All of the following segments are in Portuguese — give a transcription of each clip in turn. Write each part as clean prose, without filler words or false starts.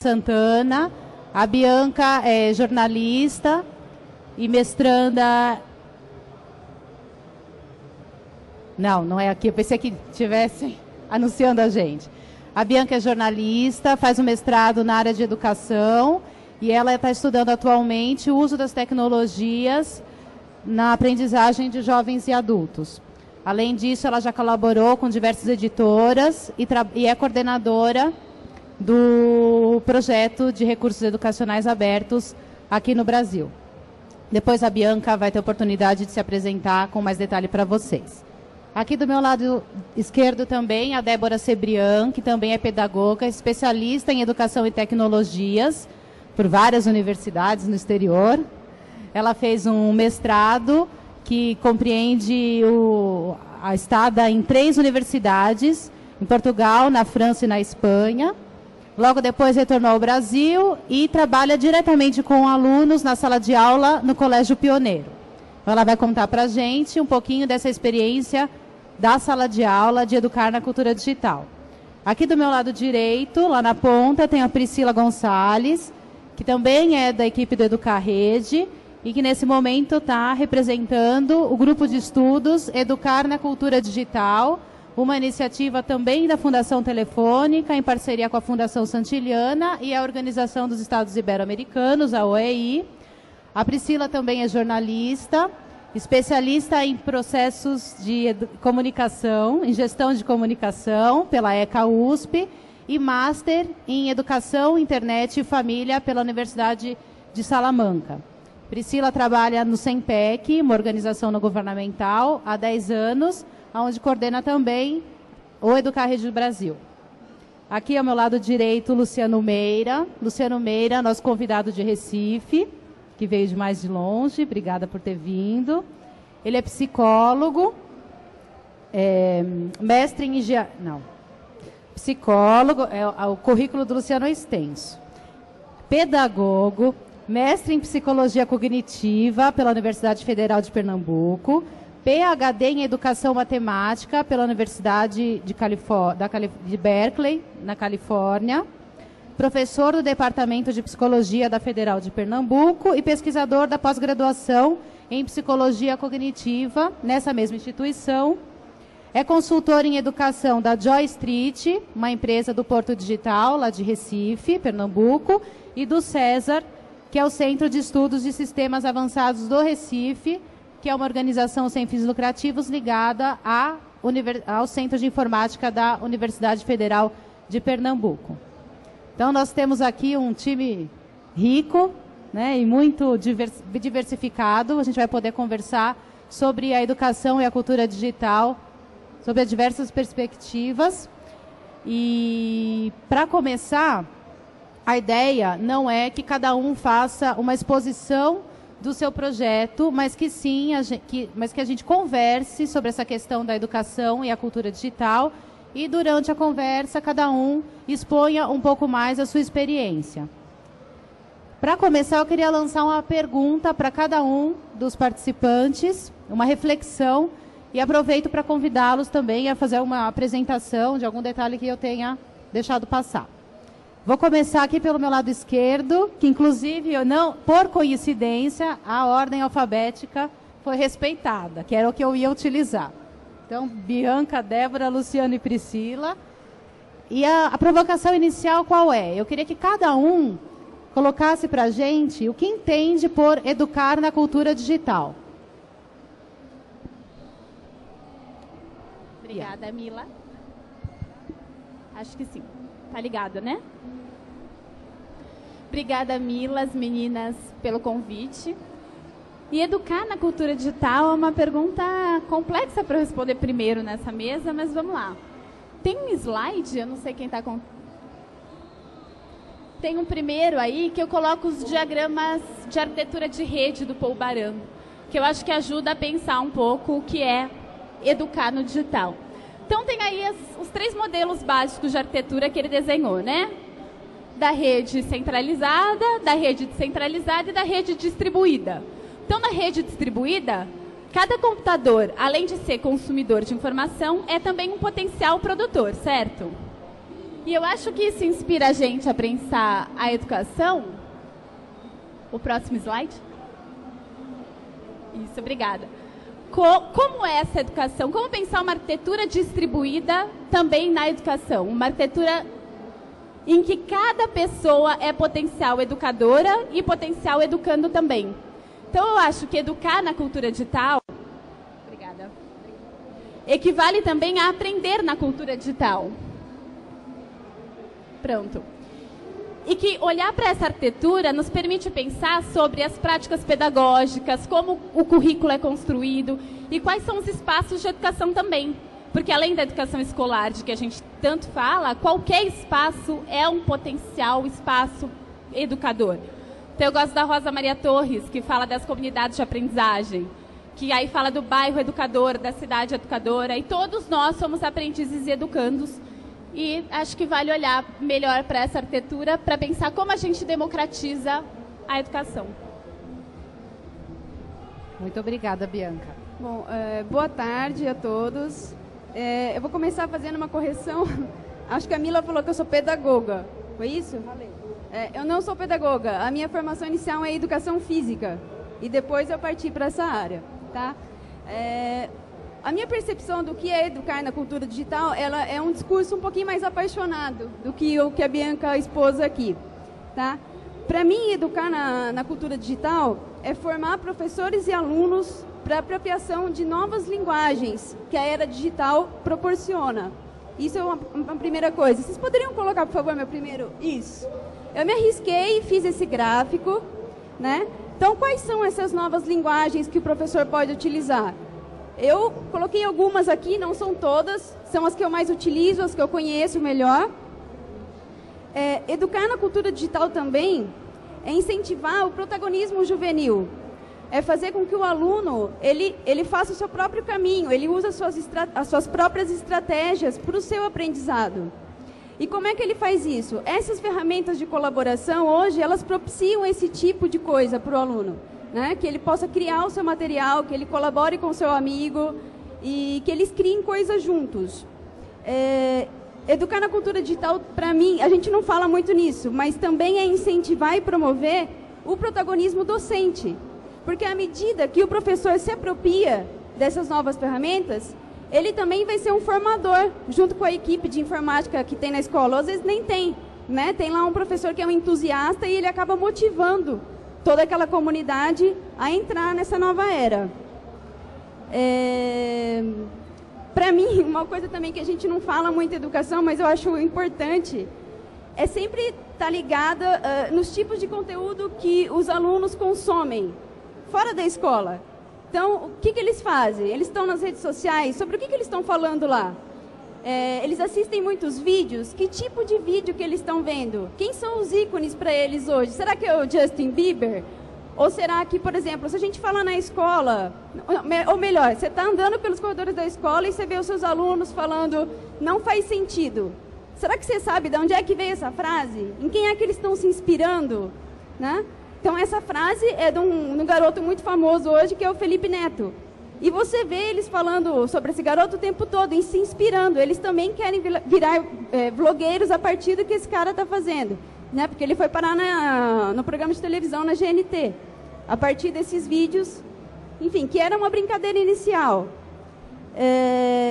Santana. A Bianca é jornalista e mestranda... Não é aqui, eu pensei que estivessem anunciando a gente. A Bianca é jornalista, faz um mestrado na área de educação e ela está estudando atualmente o uso das tecnologias na aprendizagem de jovens e adultos. Além disso, ela já colaborou com diversas editoras e é coordenadora do projeto de recursos educacionais abertos aqui no Brasil. Depois a Bianca vai ter oportunidade de se apresentar com mais detalhe para vocês. Aqui do meu lado esquerdo também a Débora Cebrian, que também é pedagoga, especialista em educação e tecnologias por várias universidades no exterior. Ela fez um mestrado que compreende a estada em 3 universidades, em Portugal, na França e na Espanha. Logo depois retornou ao Brasil e trabalha diretamente com alunos na sala de aula no Colégio Pioneiro. Ela vai contar para a gente um pouquinho dessa experiência da sala de aula de educar na cultura digital. Aqui do meu lado direito, lá na ponta, tem a Priscila Gonçalves, que também é da equipe do Educar Rede e que nesse momento está representando o grupo de estudos Educar na Cultura Digital, uma iniciativa também da Fundação Telefônica, em parceria com a Fundação Santiliana e a Organização dos Estados Ibero-Americanos, a OEI. A Priscila também é jornalista, especialista em processos de comunicação, em gestão de comunicação, pela ECA USP, e Master em Educação, Internet e Família pela Universidade de Salamanca. Priscila trabalha no SEMPEC, uma organização não governamental, há 10 anos, onde coordena também o Educar Rede do Brasil. Aqui ao meu lado direito, Luciano Meira. Luciano Meira, nosso convidado de Recife, que veio de mais de longe, obrigada por ter vindo. Ele é psicólogo, mestre em psicólogo, o currículo do Luciano é extenso. Pedagogo, mestre em psicologia cognitiva pela Universidade Federal de Pernambuco, PhD em educação matemática pela Universidade de Berkeley, na Califórnia, professor do Departamento de Psicologia da Federal de Pernambuco e pesquisador da pós-graduação em Psicologia Cognitiva nessa mesma instituição. É consultor em educação da Joy Street, uma empresa do Porto Digital, lá de Recife, Pernambuco, e do César, que é o Centro de Estudos de Sistemas Avançados do Recife, que é uma organização sem fins lucrativos ligada ao Centro de Informática da Universidade Federal de Pernambuco. Então, nós temos aqui um time rico, né, e muito diversificado. A gente vai poder conversar sobre a educação e a cultura digital, sobre as diversas perspectivas. E, para começar, a ideia não é que cada um faça uma exposição do seu projeto, mas que sim, que a gente converse sobre essa questão da educação e a cultura digital e durante a conversa cada um exponha um pouco mais a sua experiência. Para começar, eu queria lançar uma pergunta para cada um dos participantes, uma reflexão, e aproveito para convidá-los também a fazer uma apresentação de algum detalhe que eu tenha deixado passar. Vou começar aqui pelo meu lado esquerdo, que inclusive, por coincidência, a ordem alfabética foi respeitada, que era o que eu ia utilizar. Então, Bianca, Débora, Luciano e Priscila. E a provocação inicial qual é? Eu queria que cada um colocasse para a gente o que entende por educar na cultura digital. Obrigada, Mila. Acho que sim. Tá ligado, né? Obrigada, Mila, as meninas, pelo convite. E educar na cultura digital é uma pergunta complexa para eu responder primeiro nessa mesa, mas vamos lá. Tem um slide, eu não sei quem está com... Tem um primeiro aí que eu coloco os diagramas de arquitetura de rede do Paul Baran, que eu acho que ajuda a pensar um pouco o que é educar no digital. Então tem aí os 3 modelos básicos de arquitetura que ele desenhou, né? Da rede centralizada, da rede descentralizada e da rede distribuída. Então, na rede distribuída, cada computador, além de ser consumidor de informação, é também um potencial produtor, certo? E eu acho que isso inspira a gente a pensar a educação. O próximo slide. Isso, obrigada. Como é essa educação? Como pensar uma arquitetura distribuída também na educação? Uma arquitetura em que cada pessoa é potencial educadora e potencial educando também. Então, eu acho que educar na cultura digital, obrigada, equivale também a aprender na cultura digital. Pronto. E que olhar para essa arquitetura nos permite pensar sobre as práticas pedagógicas, como o currículo é construído e quais são os espaços de educação também. Porque além da educação escolar, de que a gente tanto fala, qualquer espaço é um potencial espaço educador. Então eu gosto da Rosa Maria Torres, que fala das comunidades de aprendizagem, que aí fala do bairro educador, da cidade educadora, e todos nós somos aprendizes e educandos. E acho que vale olhar melhor para essa arquitetura para pensar como a gente democratiza a educação. Muito obrigada, Bianca. Bom, boa tarde a todos. Eu vou começar fazendo uma correção. Acho que a Mila falou que eu sou pedagoga. Foi isso? Falei. Eu não sou pedagoga. A minha formação inicial é educação física. E depois eu parti para essa área. Tá? A minha percepção do que é educar na cultura digital, ela é um discurso um pouquinho mais apaixonado do que o que a Bianca expôs aqui. Tá? Para mim, educar na cultura digital é formar professores e alunos para a apropriação de novas linguagens que a era digital proporciona. Isso é uma primeira coisa. Vocês poderiam colocar, por favor, meu primeiro? Isso. Eu me arrisquei e fiz esse gráfico, né? Então, quais são essas novas linguagens que o professor pode utilizar? Eu coloquei algumas aqui, não são todas, são as que eu mais utilizo, as que eu conheço melhor. Educar na cultura digital também é incentivar o protagonismo juvenil. É fazer com que o aluno, ele faça o seu próprio caminho, ele usa as suas próprias estratégias para o seu aprendizado. E como é que ele faz isso? Essas ferramentas de colaboração, hoje, elas propiciam esse tipo de coisa para o aluno. Né? Que ele possa criar o seu material, que ele colabore com o seu amigo e que eles criem coisas juntos. Educar na cultura digital, para mim, a gente não fala muito nisso, mas também é incentivar e promover o protagonismo docente. Porque à medida que o professor se apropria dessas novas ferramentas, ele também vai ser um formador, junto com a equipe de informática que tem na escola. Às vezes nem tem, né? Tem lá um professor que é um entusiasta e ele acaba motivando toda aquela comunidade a entrar nessa nova era. Para mim, uma coisa também que a gente não fala muito em educação, mas eu acho importante, é sempre estar ligada nos tipos de conteúdo que os alunos consomem fora da escola. Então, o que eles fazem? Eles estão nas redes sociais, sobre o que eles estão falando lá? Eles assistem muitos vídeos. Que tipo de vídeo que eles estão vendo? Quem são os ícones para eles hoje? Será que é o Justin Bieber? Ou será que, por exemplo, se a gente fala na escola, ou melhor, você está andando pelos corredores da escola e você vê os seus alunos falando, não faz sentido. Será que você sabe de onde é que veio essa frase? Em quem é que eles estão se inspirando? Né? Então, essa frase é de um garoto muito famoso hoje, que é o Felipe Neto. E você vê eles falando sobre esse garoto o tempo todo, e se inspirando. Eles também querem virar vlogueiros a partir do que esse cara está fazendo. Né? Porque ele foi parar no programa de televisão, na GNT. A partir desses vídeos, enfim, que era uma brincadeira inicial.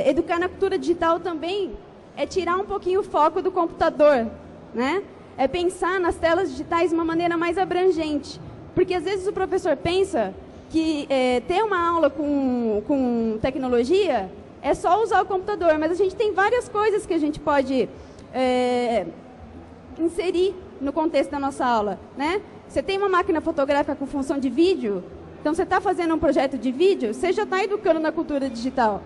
Educar na cultura digital também é tirar um pouquinho o foco do computador. Né? É pensar nas telas digitais de uma maneira mais abrangente. Porque às vezes o professor pensa que ter uma aula com tecnologia é só usar o computador, mas a gente tem várias coisas que a gente pode inserir no contexto da nossa aula. Né? Você tem uma máquina fotográfica com função de vídeo, então você está fazendo um projeto de vídeo, você já está educando na cultura digital.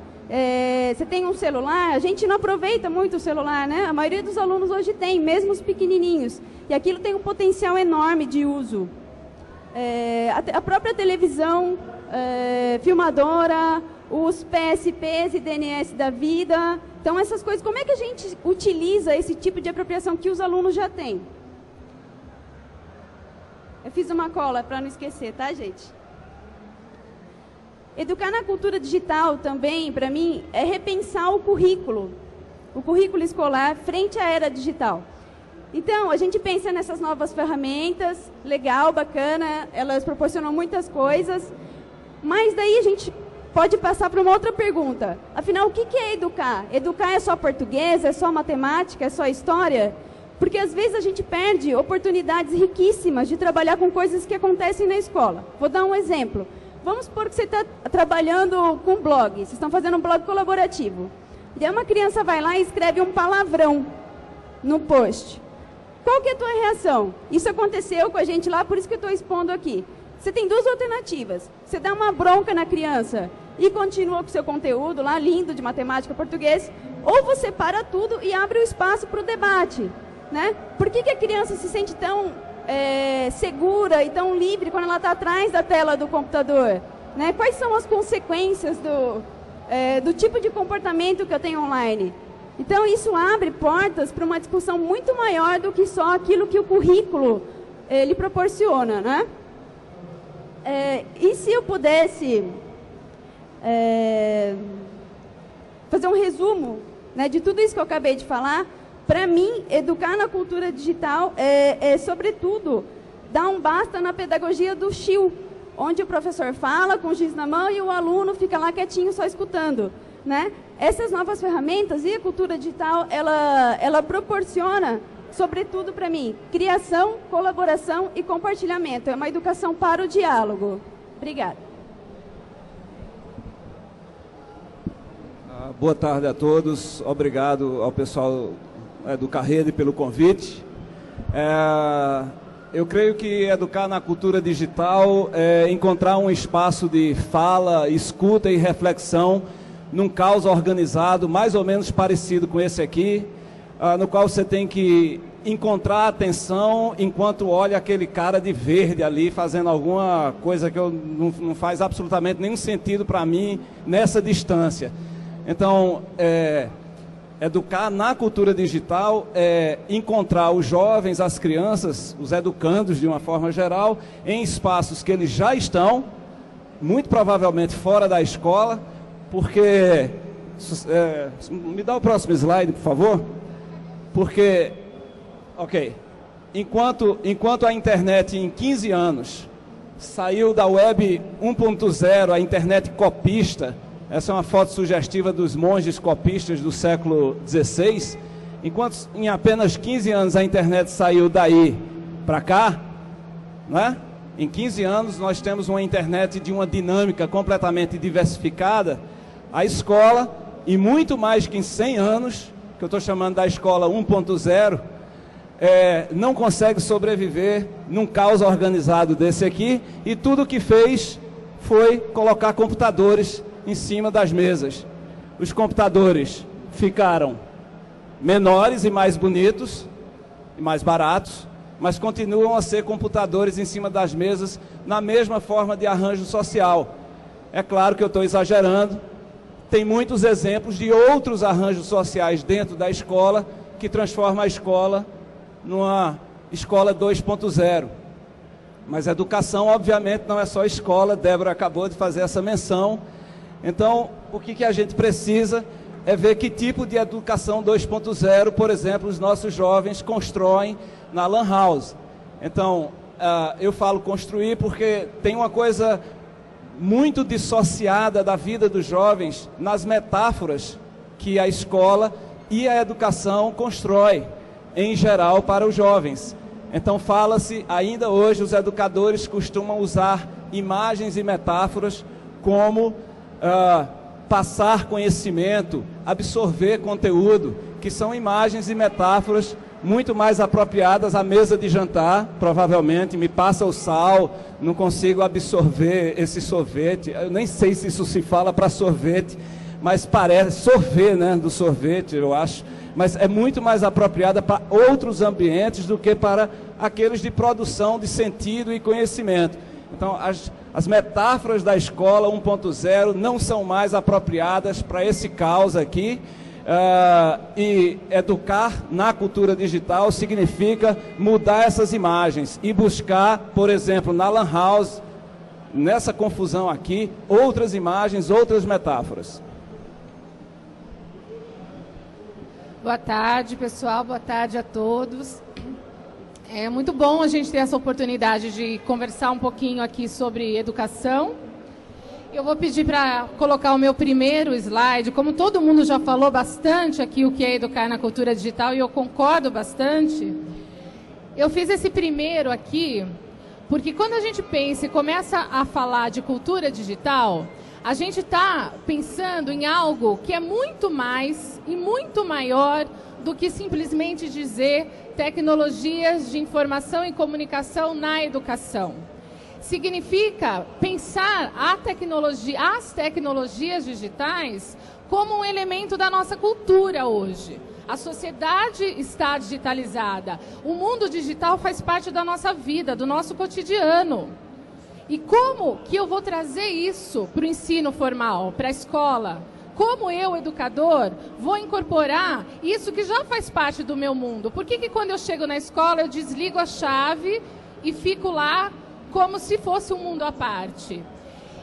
Você tem um celular, a gente não aproveita muito o celular, né? A maioria dos alunos hoje tem, mesmo os pequenininhos, e aquilo tem um potencial enorme de uso. A própria televisão, filmadora, os PSPs e DNS da vida. Então, essas coisas, como é que a gente utiliza esse tipo de apropriação que os alunos já têm? Eu fiz uma cola para não esquecer, tá, gente? Educar na cultura digital também, para mim, é repensar o currículo. o currículo escolar frente à era digital. Então, a gente pensa nessas novas ferramentas, legal, bacana, elas proporcionam muitas coisas, mas daí a gente pode passar para uma outra pergunta. Afinal, o que é educar? Educar é só português, é só matemática, é só história? Porque às vezes a gente perde oportunidades riquíssimas de trabalhar com coisas que acontecem na escola. Vou dar um exemplo. Vamos supor que você está trabalhando com blog, vocês estão fazendo um blog colaborativo. E aí uma criança vai lá e escreve um palavrão no post. Qual que é a tua reação? Isso aconteceu com a gente lá, por isso que eu estou expondo aqui. Você tem duas alternativas. Você dá uma bronca na criança e continua com o seu conteúdo lá, lindo, de matemática, português, ou você para tudo e abre o espaço para o debate, né? Por que a criança se sente tão segura e tão livre quando ela está atrás da tela do computador? Né? Quais são as consequências do tipo de comportamento que eu tenho online? Então, isso abre portas para uma discussão muito maior do que só aquilo que o currículo ele proporciona, né? E se eu pudesse fazer um resumo, né, de tudo isso que eu acabei de falar, para mim, educar na cultura digital sobretudo, dar um basta na pedagogia do Chiu, onde o professor fala com o giz na mão e o aluno fica lá quietinho só escutando, né? Essas novas ferramentas e a cultura digital, ela proporciona, sobretudo para mim, criação, colaboração e compartilhamento. É uma educação para o diálogo. Obrigada. Boa tarde a todos. Obrigado ao pessoal do Carrede pelo convite. Eu creio que educar na cultura digital é encontrar um espaço de fala, escuta e reflexão num caos organizado, mais ou menos parecido com esse aqui, no qual você tem que encontrar atenção enquanto olha aquele cara de verde ali fazendo alguma coisa que não faz absolutamente nenhum sentido para mim nessa distância. Então, educar na cultura digital é encontrar os jovens, as crianças, os educandos de uma forma geral, em espaços que eles já estão, muito provavelmente fora da escola, porque, me dá o próximo slide, por favor, porque, ok, enquanto a internet em 15 anos saiu da web 1.0, a internet copista, essa é uma foto sugestiva dos monges copistas do século XVI, enquanto em apenas 15 anos a internet saiu daí para cá, né? Em 15 anos nós temos uma internet de uma dinâmica completamente diversificada. A escola, e muito mais que em 100 anos, que eu estou chamando da escola 1.0, não consegue sobreviver num caos organizado desse aqui, e tudo o que fez foi colocar computadores em cima das mesas. Os computadores ficaram menores e mais bonitos, e mais baratos, mas continuam a ser computadores em cima das mesas, na mesma forma de arranjo social. É claro que eu estou exagerando, tem muitos exemplos de outros arranjos sociais dentro da escola que transformam a escola numa escola 2.0. Mas educação, obviamente, não é só escola, Débora acabou de fazer essa menção. Então, o que a gente precisa é ver que tipo de educação 2.0, por exemplo, os nossos jovens constroem na Lan House. Então, eu falo construir porque tem uma coisa muito dissociada da vida dos jovens nas metáforas que a escola e a educação constrói, em geral, para os jovens. Então, fala-se, ainda hoje, os educadores costumam usar imagens e metáforas como passar conhecimento, absorver conteúdo, que são imagens e metáforas muito mais apropriadas à mesa de jantar, provavelmente. Me passa o sal, não consigo absorver esse sorvete. Eu nem sei se isso se fala para sorvete, mas parece sorver, né, do sorvete, eu acho. Mas é muito mais apropriada para outros ambientes do que para aqueles de produção de sentido e conhecimento. Então, as metáforas da escola 1.0 não são mais apropriadas para esse caos aqui. E educar na cultura digital significa mudar essas imagens e buscar, por exemplo, na Lan House, nessa confusão aqui, outras imagens, outras metáforas. Boa tarde, pessoal. Boa tarde a todos. É muito bom a gente ter essa oportunidade de conversar um pouquinho aqui sobre educação. Eu vou pedir para colocar o meu primeiro slide. Como todo mundo já falou bastante aqui o que é educar na cultura digital, e eu concordo bastante, eu fiz esse primeiro aqui porque quando a gente pensa e começa a falar de cultura digital, a gente está pensando em algo que é muito mais e muito maior do que simplesmente dizer tecnologias de informação e comunicação na educação. Significa pensar as tecnologias digitais como um elemento da nossa cultura hoje. A sociedade está digitalizada. O mundo digital faz parte da nossa vida, do nosso cotidiano. E como que eu vou trazer isso para o ensino formal, para a escola? Como eu, educador, vou incorporar isso que já faz parte do meu mundo? Por que quando eu chego na escola eu desligo a chave e fico lá como se fosse um mundo à parte?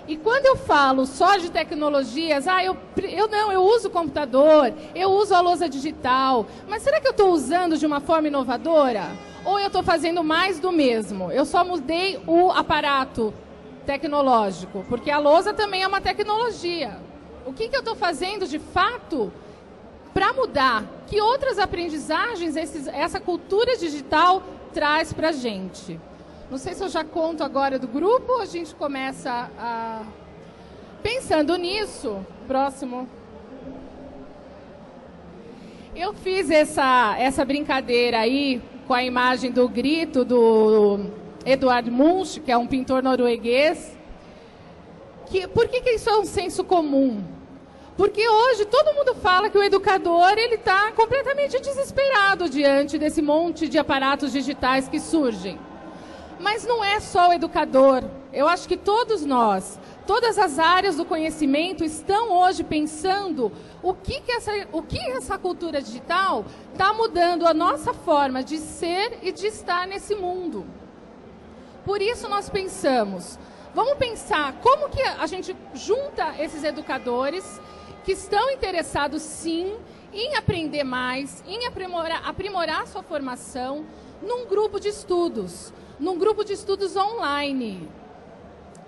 E quando eu falo só de tecnologias, eu uso o computador, eu uso a lousa digital, mas será que eu estou usando de uma forma inovadora? Ou eu estou fazendo mais do mesmo? Eu só mudei o aparato tecnológico, porque a lousa também é uma tecnologia. O que eu estou fazendo de fato para mudar? Que outras aprendizagens essa cultura digital traz para a gente? Não sei se eu já conto agora do grupo ou a gente começa a... Pensando nisso, próximo... Eu fiz essa brincadeira aí com a imagem do grito do Edvard Munch, que é um pintor norueguês. Por que isso é um senso comum? Porque hoje todo mundo fala que o educador está completamente desesperado diante desse monte de aparatos digitais que surgem. Mas não é só o educador. Eu acho que todos nós, todas as áreas do conhecimento estão hoje pensando o que essa cultura digital está mudando a nossa forma de ser e de estar nesse mundo. Por isso nós pensamos, vamos pensar como que a gente junta esses educadores que estão interessados sim em aprender mais, em aprimorar sua formação num grupo de estudos. Num grupo de estudos online,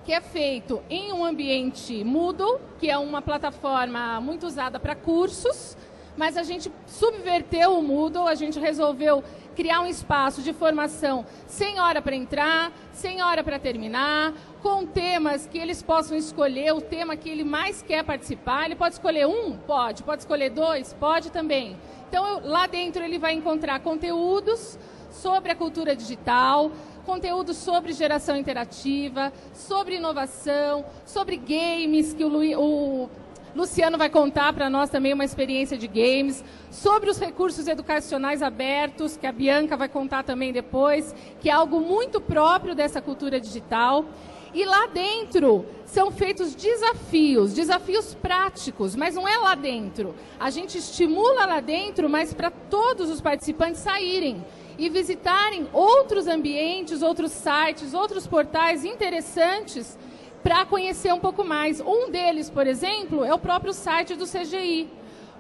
que é feito em um ambiente Moodle, que é uma plataforma muito usada para cursos, mas a gente subverteu o Moodle, a gente resolveu criar um espaço de formação sem hora para entrar, sem hora para terminar, com temas que eles possam escolher o tema que ele mais quer participar. Ele pode escolher um? Pode escolher dois? Pode também. Então, lá dentro ele vai encontrar conteúdos sobre a cultura digital, conteúdo sobre geração interativa, sobre inovação, sobre games, que o Luciano vai contar para nós também uma experiência de games, sobre os recursos educacionais abertos, que a Bianca vai contar também depois, que é algo muito próprio dessa cultura digital. E lá dentro são feitos desafios práticos, mas não é lá dentro. A gente estimula lá dentro, mas para todos os participantes saírem e visitarem outros ambientes, outros sites, outros portais interessantes para conhecer um pouco mais. Um deles, por exemplo, é o próprio site do CGI.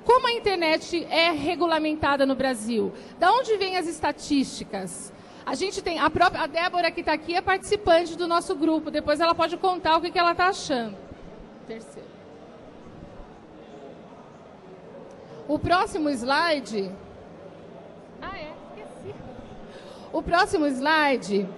Como a internet é regulamentada no Brasil? Da onde vêm as estatísticas? A gente tem a Débora, que está aqui, é participante do nosso grupo. Depois ela pode contar o que ela está achando. Terceiro. O próximo slide... O próximo slide,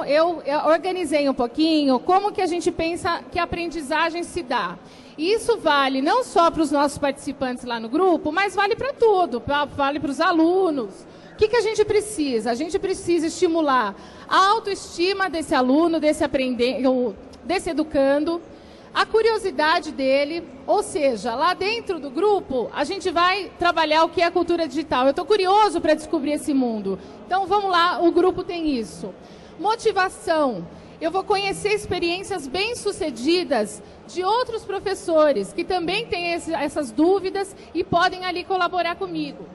eu organizei um pouquinho como que a gente pensa que a aprendizagem se dá. E isso vale não só para os nossos participantes lá no grupo, mas vale para tudo, vale para os alunos. O que a gente precisa? A gente precisa estimular a autoestima desse aluno, desse educando, a curiosidade dele, ou seja, lá dentro do grupo, a gente vai trabalhar o que é a cultura digital. Eu estou curioso para descobrir esse mundo. Então, vamos lá, o grupo tem isso. Motivação. Eu vou conhecer experiências bem-sucedidas de outros professores que também têm essas dúvidas e podem ali colaborar comigo.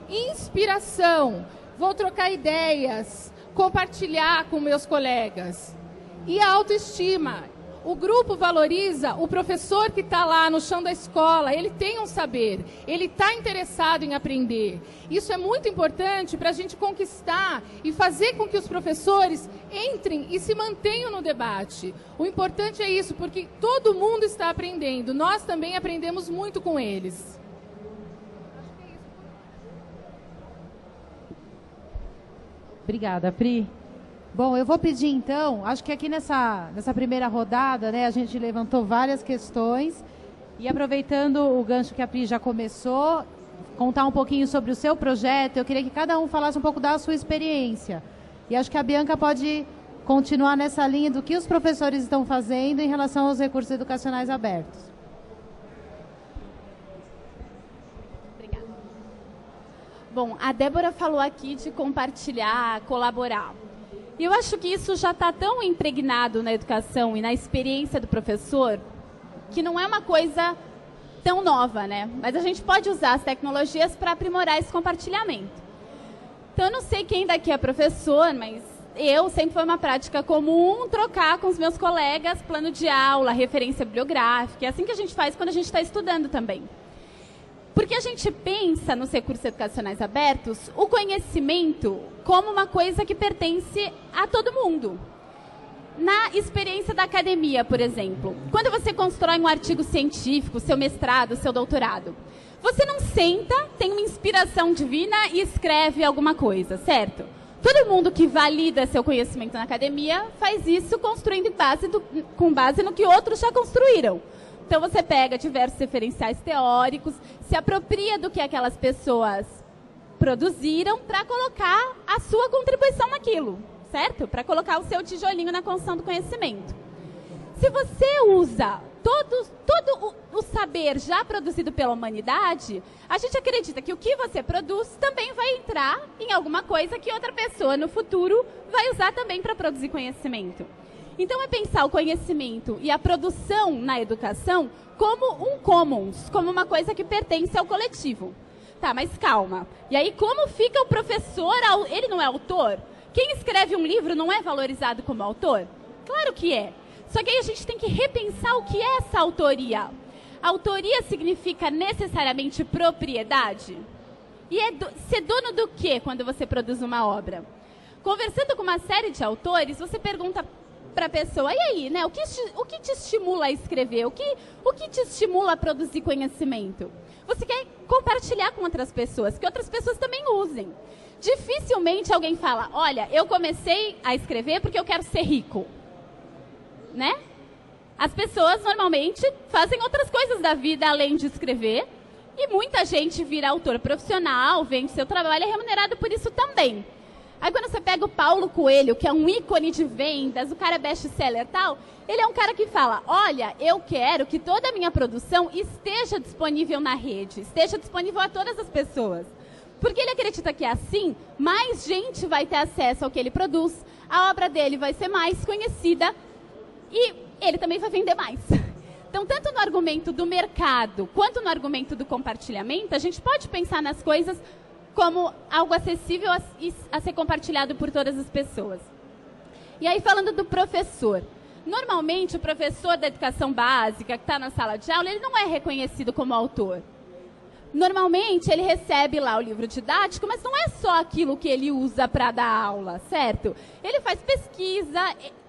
Inspiração. Vou trocar ideias, compartilhar com meus colegas. E a autoestima. O grupo valoriza o professor que está lá no chão da escola, ele tem um saber, ele está interessado em aprender. Isso é muito importante para a gente conquistar e fazer com que os professores entrem e se mantenham no debate. O importante é isso, porque todo mundo está aprendendo, nós também aprendemos muito com eles. Obrigada, Pri. Bom, eu vou pedir então, acho que aqui nessa primeira rodada, né, a gente levantou várias questões e aproveitando o gancho que a Pri já começou, contar um pouquinho sobre o seu projeto, eu queria que cada um falasse um pouco da sua experiência. E acho que a Bianca pode continuar nessa linha do que os professores estão fazendo em relação aos recursos educacionais abertos. Obrigada. Bom, a Débora falou aqui de compartilhar, colaborar. E eu acho que isso já está tão impregnado na educação e na experiência do professor que não é uma coisa tão nova, né? Mas a gente pode usar as tecnologias para aprimorar esse compartilhamento. Então, eu não sei quem daqui é professor, mas eu sempre foi uma prática comum trocar com os meus colegas plano de aula, referência bibliográfica. É assim que a gente faz quando a gente está estudando também. Porque a gente pensa nos recursos educacionais abertos o conhecimento como uma coisa que pertence a todo mundo. Na experiência da academia, por exemplo, quando você constrói um artigo científico, seu mestrado, seu doutorado, você não senta, tem uma inspiração divina e escreve alguma coisa, certo? Todo mundo que valida seu conhecimento na academia faz isso construindo com base no que outros já construíram. Então, você pega diversos referenciais teóricos, se apropria do que aquelas pessoas produziram para colocar a sua contribuição naquilo, certo? Para colocar o seu tijolinho na construção do conhecimento. Se você usa todo o saber já produzido pela humanidade, a gente acredita que o que você produz também vai entrar em alguma coisa que outra pessoa no futuro vai usar também para produzir conhecimento. Então, é pensar o conhecimento e a produção na educação como um commons, como uma coisa que pertence ao coletivo. Tá, mas calma. E aí, como fica o professor? Ele não é autor? Quem escreve um livro não é valorizado como autor? Claro que é. Só que aí a gente tem que repensar o que é essa autoria. Autoria significa necessariamente propriedade? E ser dono do quê quando você produz uma obra? Conversando com uma série de autores, você pergunta para a pessoa, e aí, né? O que te estimula a escrever? O que te estimula a produzir conhecimento? Você quer compartilhar com outras pessoas, que outras pessoas também usem. Dificilmente alguém fala, olha, eu comecei a escrever porque eu quero ser rico. Né? As pessoas normalmente fazem outras coisas da vida além de escrever, e muita gente vira autor profissional, vende seu trabalho e é remunerado por isso também. Aí quando você pega o Paulo Coelho, que é um ícone de vendas, o cara é best-seller e tal, ele é um cara que fala, olha, eu quero que toda a minha produção esteja disponível na rede, esteja disponível a todas as pessoas. Porque ele acredita que assim, mais gente vai ter acesso ao que ele produz, a obra dele vai ser mais conhecida e ele também vai vender mais. Então, tanto no argumento do mercado, quanto no argumento do compartilhamento, a gente pode pensar nas coisas como algo acessível a ser compartilhado por todas as pessoas. E aí, falando do professor. Normalmente, o professor da educação básica, que está na sala de aula, ele não é reconhecido como autor. Normalmente, ele recebe lá o livro didático, mas não é só aquilo que ele usa para dar aula, certo? Ele faz pesquisa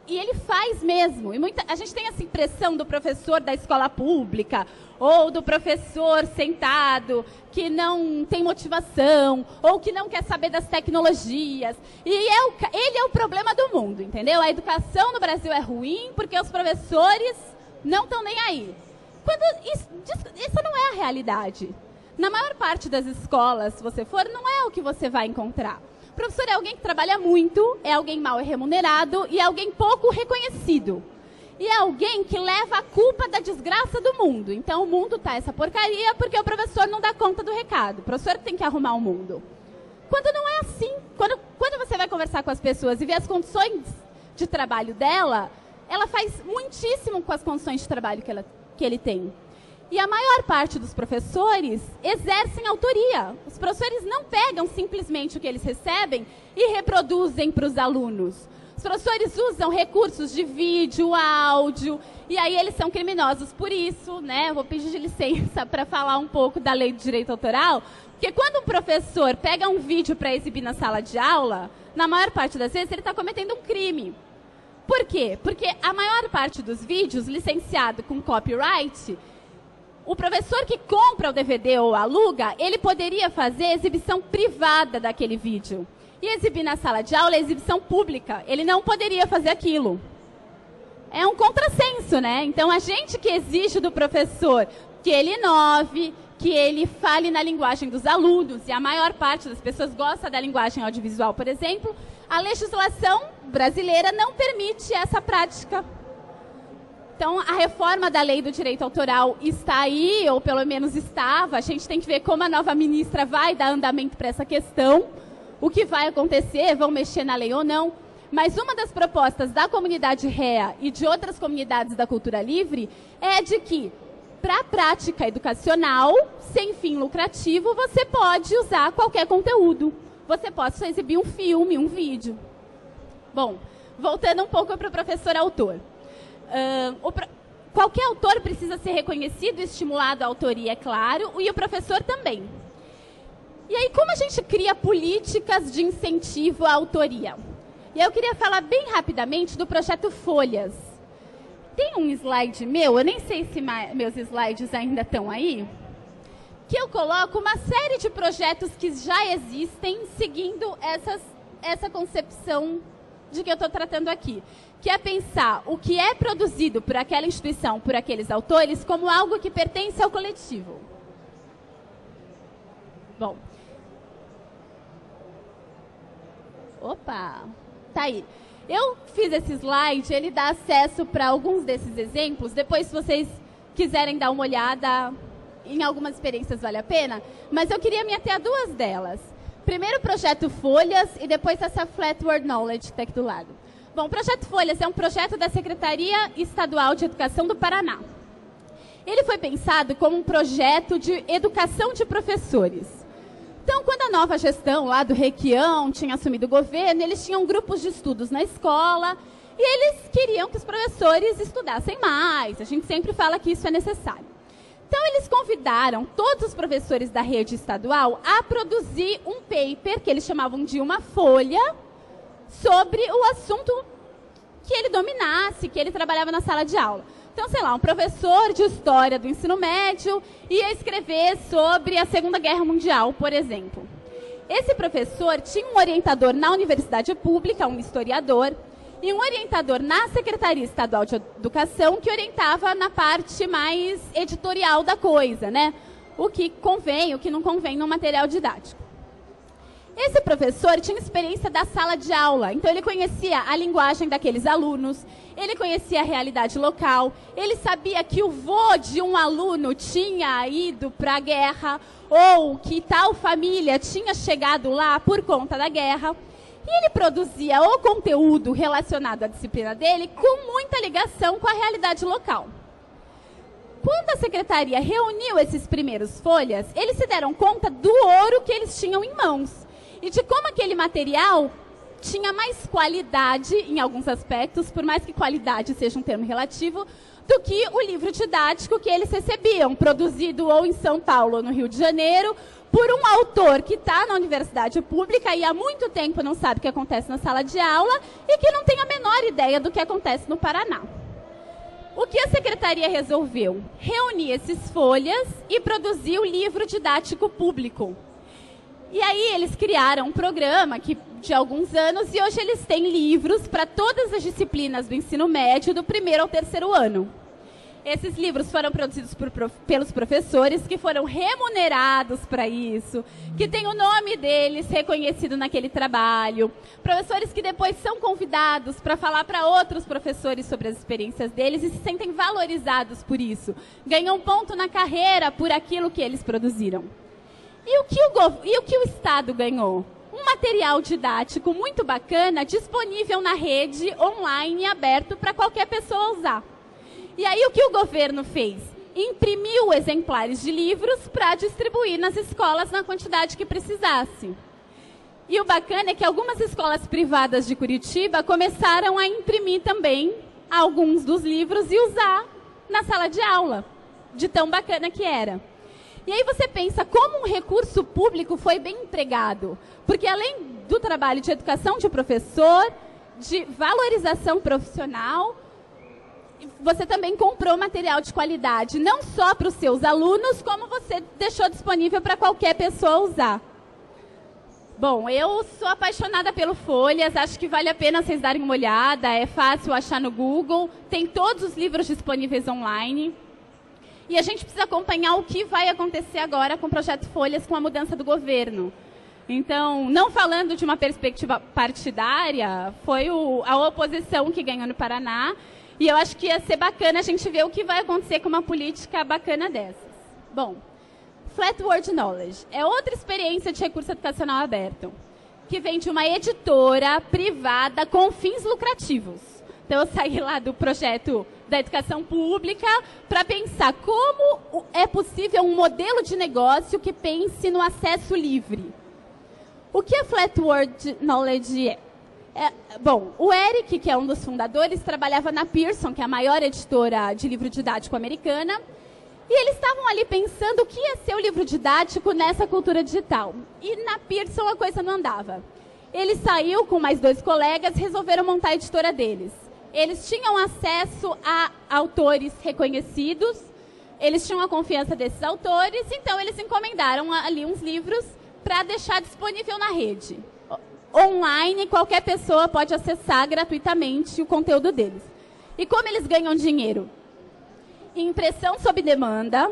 e ele faz mesmo. E a gente tem essa impressão do professor da escola pública ou do professor sentado que não tem motivação ou que não quer saber das tecnologias. E ele é o problema do mundo, entendeu? A educação no Brasil é ruim porque os professores não estão nem aí. Isso não é a realidade. Na maior parte das escolas, se você for, não é o que você vai encontrar. O professor é alguém que trabalha muito, é alguém mal remunerado e é alguém pouco reconhecido. E é alguém que leva a culpa da desgraça do mundo. Então, o mundo tá essa porcaria porque o professor não dá conta do recado. O professor tem que arrumar o mundo. Quando não é assim, quando você vai conversar com as pessoas e ver as condições de trabalho dela, ela faz muitíssimo com as condições de trabalho que ele tem. E a maior parte dos professores exercem autoria. Os professores não pegam simplesmente o que eles recebem e reproduzem para os alunos. Os professores usam recursos de vídeo, áudio, e aí eles são criminosos por isso, né? Eu vou pedir licença para falar um pouco da lei do direito autoral, porque quando um professor pega um vídeo para exibir na sala de aula, na maior parte das vezes ele está cometendo um crime. Por quê? Porque a maior parte dos vídeos, licenciado com copyright, o professor que compra o DVD ou aluga, ele poderia fazer exibição privada daquele vídeo. E exibir na sala de aula é exibição pública. Ele não poderia fazer aquilo. É um contrassenso, né? Então, a gente que exige do professor que ele inove, que ele fale na linguagem dos alunos, e a maior parte das pessoas gosta da linguagem audiovisual, por exemplo, a legislação brasileira não permite essa prática. Então, a reforma da lei do direito autoral está aí, ou pelo menos estava. A gente tem que ver como a nova ministra vai dar andamento para essa questão, o que vai acontecer, vão mexer na lei ou não. Mas uma das propostas da comunidade REA e de outras comunidades da cultura livre é de que, para a prática educacional, sem fim lucrativo, você pode usar qualquer conteúdo. Você pode só exibir um filme, um vídeo. Bom, voltando um pouco para o professor autor. Qualquer autor precisa ser reconhecido e estimulado à autoria, é claro, e o professor também. E aí, como a gente cria políticas de incentivo à autoria? E eu queria falar bem rapidamente do projeto Folhas. Tem um slide meu, eu nem sei se meus slides ainda estão aí, que eu coloco uma série de projetos que já existem seguindo essa concepção de que eu estou tratando aqui, que é pensar o que é produzido por aquela instituição, por aqueles autores, como algo que pertence ao coletivo. Bom. Opa! Tá aí. Eu fiz esse slide, ele dá acesso para alguns desses exemplos. Depois, se vocês quiserem dar uma olhada, em algumas experiências vale a pena. Mas eu queria me ater a duas delas. Primeiro o projeto Folhas e depois essa Flat Word Knowledge que está aqui do lado. Bom, o projeto Folhas é um projeto da Secretaria Estadual de Educação do Paraná. Ele foi pensado como um projeto de educação de professores. Então, quando a nova gestão lá do Requião tinha assumido o governo, eles tinham grupos de estudos na escola e eles queriam que os professores estudassem mais. A gente sempre fala que isso é necessário. Então, eles convidaram todos os professores da rede estadual a produzir um paper, que eles chamavam de uma folha, sobre o assunto que ele dominasse, que ele trabalhava na sala de aula. Então, sei lá, um professor de história do ensino médio ia escrever sobre a Segunda Guerra Mundial, por exemplo. Esse professor tinha um orientador na universidade pública, um historiador, e um orientador na Secretaria Estadual de Educação que orientava na parte mais editorial da coisa, né? O que convém, o que não convém no material didático. Esse professor tinha experiência da sala de aula, então ele conhecia a linguagem daqueles alunos, ele conhecia a realidade local, ele sabia que o vô de um aluno tinha ido para a guerra, ou que tal família tinha chegado lá por conta da guerra. E ele produzia o conteúdo relacionado à disciplina dele com muita ligação com a realidade local. Quando a secretaria reuniu esses primeiros folhas, eles se deram conta do ouro que eles tinham em mãos. E de como aquele material tinha mais qualidade, em alguns aspectos, por mais que qualidade seja um termo relativo, do que o livro didático que eles recebiam, produzido ou em São Paulo ou no Rio de Janeiro, por um autor que está na universidade pública e há muito tempo não sabe o que acontece na sala de aula e que não tem a menor ideia do que acontece no Paraná. O que a secretaria resolveu? Reunir esses folhas e produzir o livro didático público. E aí eles criaram um programa de alguns anos e hoje eles têm livros para todas as disciplinas do ensino médio, do 1º ao 3º ano. Esses livros foram produzidos pelos professores que foram remunerados para isso, que tem o nome deles reconhecido naquele trabalho. Professores que depois são convidados para falar para outros professores sobre as experiências deles e se sentem valorizados por isso. Ganham ponto na carreira por aquilo que eles produziram. E o que o Estado ganhou? Um material didático muito bacana, disponível na rede, online, aberto para qualquer pessoa usar. E aí o que o governo fez? Imprimiu exemplares de livros para distribuir nas escolas na quantidade que precisasse. E o bacana é que algumas escolas privadas de Curitiba começaram a imprimir também alguns dos livros e usar na sala de aula, de tão bacana que era. E aí você pensa como um recurso público foi bem empregado, porque além do trabalho de educação de professor, de valorização profissional, você também comprou material de qualidade, não só para os seus alunos, como você deixou disponível para qualquer pessoa usar. Bom, eu sou apaixonada pelo Folhas, acho que vale a pena vocês darem uma olhada, é fácil achar no Google, tem todos os livros disponíveis online. E a gente precisa acompanhar o que vai acontecer agora com o Projeto Folhas, com a mudança do governo. Então, não falando de uma perspectiva partidária, foi a oposição que ganhou no Paraná, e eu acho que ia ser bacana a gente ver o que vai acontecer com uma política bacana dessas. Bom, Flat Word Knowledge é outra experiência de recurso educacional aberto, que vem de uma editora privada com fins lucrativos. Então, eu saí lá do projeto da educação pública para pensar como é possível um modelo de negócio que pense no acesso livre. O que a Flat Word Knowledge é? Bom, o Eric, que é um dos fundadores, trabalhava na Pearson, que é a maior editora de livro didático americana, e eles estavam ali pensando o que ia ser o livro didático nessa cultura digital. E na Pearson a coisa não andava. Ele saiu com mais 2 colegas, resolveram montar a editora deles. Eles tinham acesso a autores reconhecidos, eles tinham a confiança desses autores, então eles encomendaram ali uns livros para deixar disponível na rede. Online, qualquer pessoa pode acessar gratuitamente o conteúdo deles. E como eles ganham dinheiro? Impressão sob demanda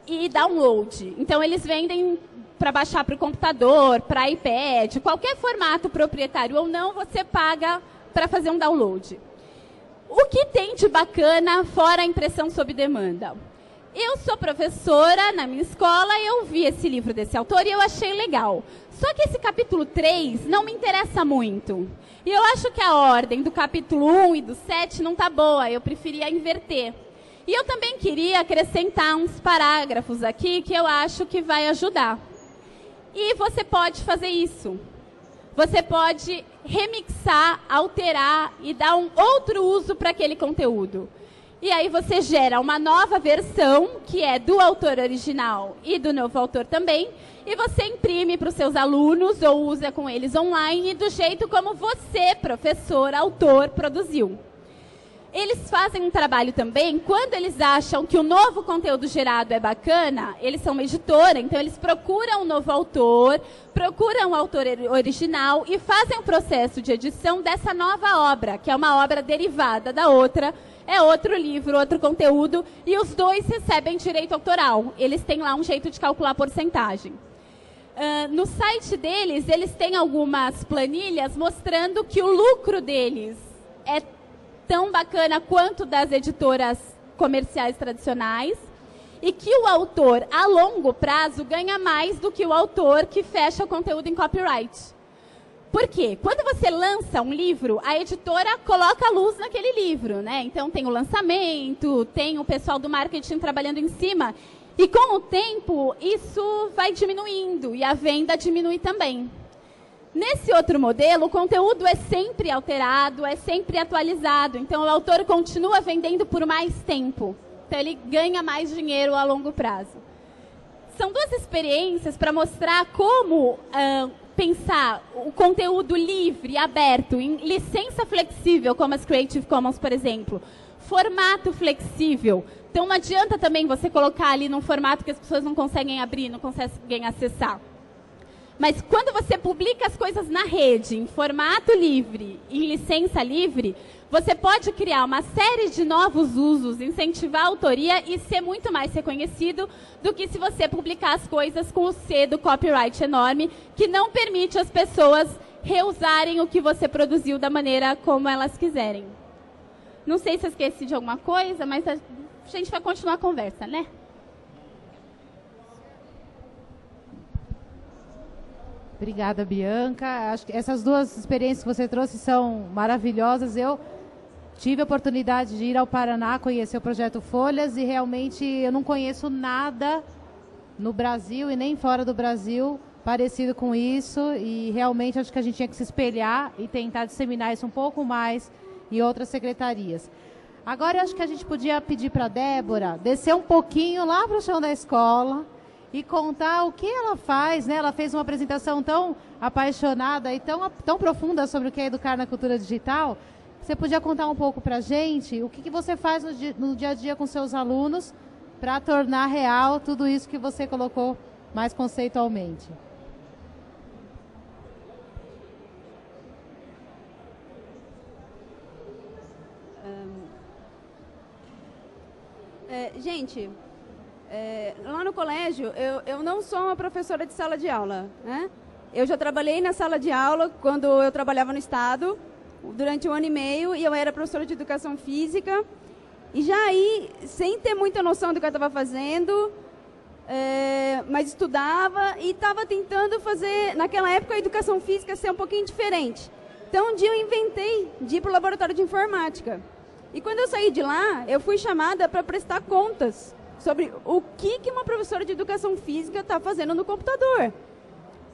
e download. Então, eles vendem para baixar para o computador, para iPad, qualquer formato proprietário ou não, você paga para fazer um download. O que tem de bacana fora a impressão sob demanda? Eu sou professora na minha escola, eu vi esse livro desse autor e eu achei legal. Só que esse capítulo 3 não me interessa muito. E eu acho que a ordem do capítulo 1 e do 7 não está boa, eu preferia inverter. E eu também queria acrescentar uns parágrafos aqui que eu acho que vai ajudar. E você pode fazer isso. Você pode remixar, alterar e dar um outro uso para aquele conteúdo. E aí você gera uma nova versão, que é do autor original e do novo autor também, e você imprime para os seus alunos ou usa com eles online do jeito como você, professor, autor, produziu. Eles fazem um trabalho também, quando eles acham que o novo conteúdo gerado é bacana, eles são uma editora, então eles procuram um novo autor, procuram o autor original e fazem o processo de edição dessa nova obra, que é uma obra derivada da outra, é outro livro, outro conteúdo, e os dois recebem direito autoral. Eles têm lá um jeito de calcular a porcentagem. No site deles, eles têm algumas planilhas mostrando que o lucro deles é tão bacana quanto das editoras comerciais tradicionais e que o autor, a longo prazo, ganha mais do que o autor que fecha o conteúdo em copyright. Por quê? Quando você lança um livro, a editora coloca a luz naquele livro, né? Então tem o lançamento, tem o pessoal do marketing trabalhando em cima. E com o tempo, isso vai diminuindo e a venda diminui também. Nesse outro modelo, o conteúdo é sempre alterado, é sempre atualizado. Então o autor continua vendendo por mais tempo. Então ele ganha mais dinheiro a longo prazo. São duas experiências para mostrar como pensar o conteúdo livre, aberto, em licença flexível, como as Creative Commons, por exemplo. Formato flexível. Então não adianta também você colocar ali num formato que as pessoas não conseguem abrir, não conseguem acessar. Mas quando você publica as coisas na rede, em formato livre, em licença livre, você pode criar uma série de novos usos, incentivar a autoria e ser muito mais reconhecido do que se você publicar as coisas com o C do copyright enorme, que não permite as pessoas reusarem o que você produziu da maneira como elas quiserem. Não sei se eu esqueci de alguma coisa, mas a gente vai continuar a conversa, né? Obrigada, Bianca. Acho que essas duas experiências que você trouxe são maravilhosas. Eu tive a oportunidade de ir ao Paraná, conhecer o Projeto Folhas e realmente eu não conheço nada no Brasil e nem fora do Brasil parecido com isso, e realmente acho que a gente tinha que se espelhar e tentar disseminar isso um pouco mais em outras secretarias. Agora eu acho que a gente podia pedir para a Débora descer um pouquinho lá para o chão da escola e contar o que ela faz, né? Ela fez uma apresentação tão apaixonada e tão profunda sobre o que é educar na cultura digital. Você podia contar um pouco para a gente o que você faz no dia a dia com seus alunos para tornar real tudo isso que você colocou mais conceitualmente. Gente, lá no colégio, eu não sou uma professora de sala de aula, né? Eu já trabalhei na sala de aula quando eu trabalhava no Estado, durante 1 ano e meio, e eu era professora de educação física. E já aí, sem ter muita noção do que eu estava fazendo, mas estudava e estava tentando fazer, naquela época, a educação física ser um pouquinho diferente. Então, um dia eu inventei de ir para o laboratório de informática. E quando eu saí de lá, eu fui chamada para prestar contas sobre o que uma professora de educação física está fazendo no computador.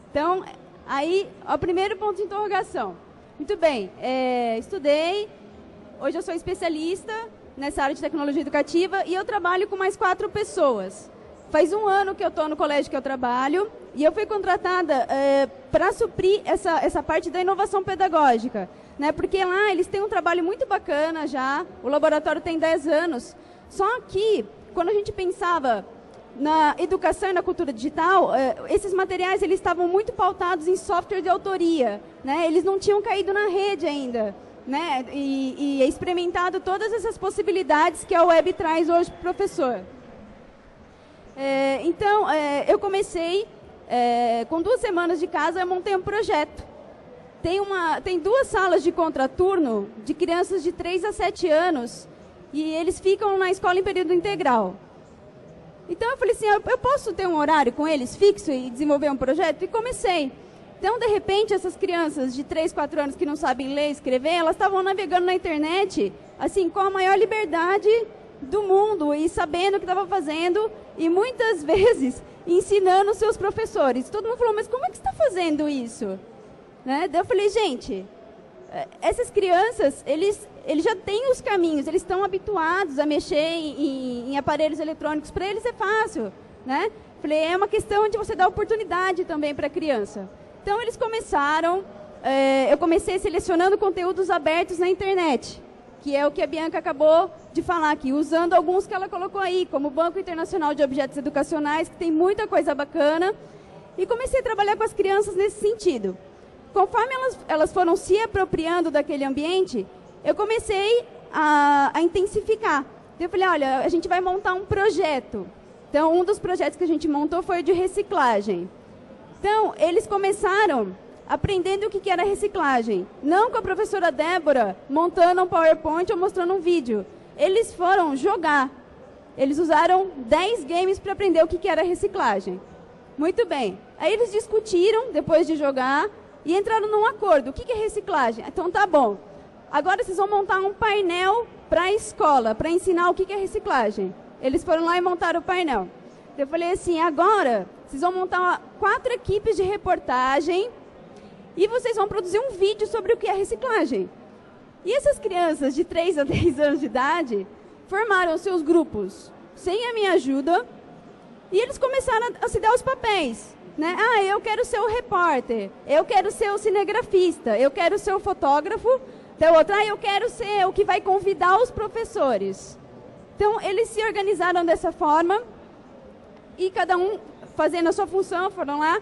Então, aí, o primeiro ponto de interrogação. Muito bem, estudei, hoje eu sou especialista nessa área de tecnologia educativa e eu trabalho com mais 4 pessoas. Faz 1 ano que eu estou no colégio que eu trabalho e eu fui contratada para suprir essa parte da inovação pedagógica. Né? Porque lá eles têm um trabalho muito bacana já, o laboratório tem 10 anos, só que quando a gente pensava na educação e na cultura digital, esses materiais eles estavam muito pautados em software de autoria, né? Eles não tinham caído na rede ainda, né? E experimentado todas essas possibilidades que a web traz hoje para o professor. Então, eu comecei, com 2 semanas de casa, eu montei um projeto. Tem 2 salas de contraturno de crianças de 3 a 7 anos e eles ficam na escola em período integral. Então eu falei assim, eu posso ter um horário com eles fixo e desenvolver um projeto? E comecei. Então, de repente, essas crianças de 3, 4 anos que não sabem ler e escrever, elas estavam navegando na internet, assim, com a maior liberdade do mundo e sabendo o que estava fazendo e muitas vezes ensinando os seus professores. Todo mundo falou, mas como é que você está fazendo isso? Né? Daí eu falei, gente, essas crianças, eles já têm os caminhos, eles estão habituados a mexer em aparelhos eletrônicos, para eles é fácil, né? Falei, é uma questão de você dar oportunidade também para a criança. Então eles começaram, eu comecei selecionando conteúdos abertos na internet, que é o que a Bianca acabou de falar aqui, usando alguns que ela colocou aí, como o Banco Internacional de Objetos Educacionais, que tem muita coisa bacana, e comecei a trabalhar com as crianças nesse sentido. Conforme elas foram se apropriando daquele ambiente, eu comecei a intensificar. Eu falei, olha, a gente vai montar um projeto. Então, um dos projetos que a gente montou foi o de reciclagem. Então, eles começaram aprendendo o que era reciclagem. Não com a professora Débora montando um PowerPoint ou mostrando um vídeo. Eles foram jogar. Eles usaram 10 games para aprender o que era reciclagem. Muito bem. Aí eles discutiram, depois de jogar, e entraram num acordo. O que é reciclagem? Então, tá bom. Agora vocês vão montar um painel para a escola, para ensinar o que é reciclagem. Eles foram lá e montaram o painel. Eu falei assim, agora vocês vão montar 4 equipes de reportagem e vocês vão produzir um vídeo sobre o que é reciclagem. E essas crianças de 3 a 10 anos de idade formaram seus grupos sem a minha ajuda e eles começaram a se dar os papéis. Né? Ah, eu quero ser o repórter, eu quero ser o cinegrafista, eu quero ser o fotógrafo, então outra, eu quero ser o que vai convidar os professores. Então, eles se organizaram dessa forma e cada um fazendo a sua função, foram lá,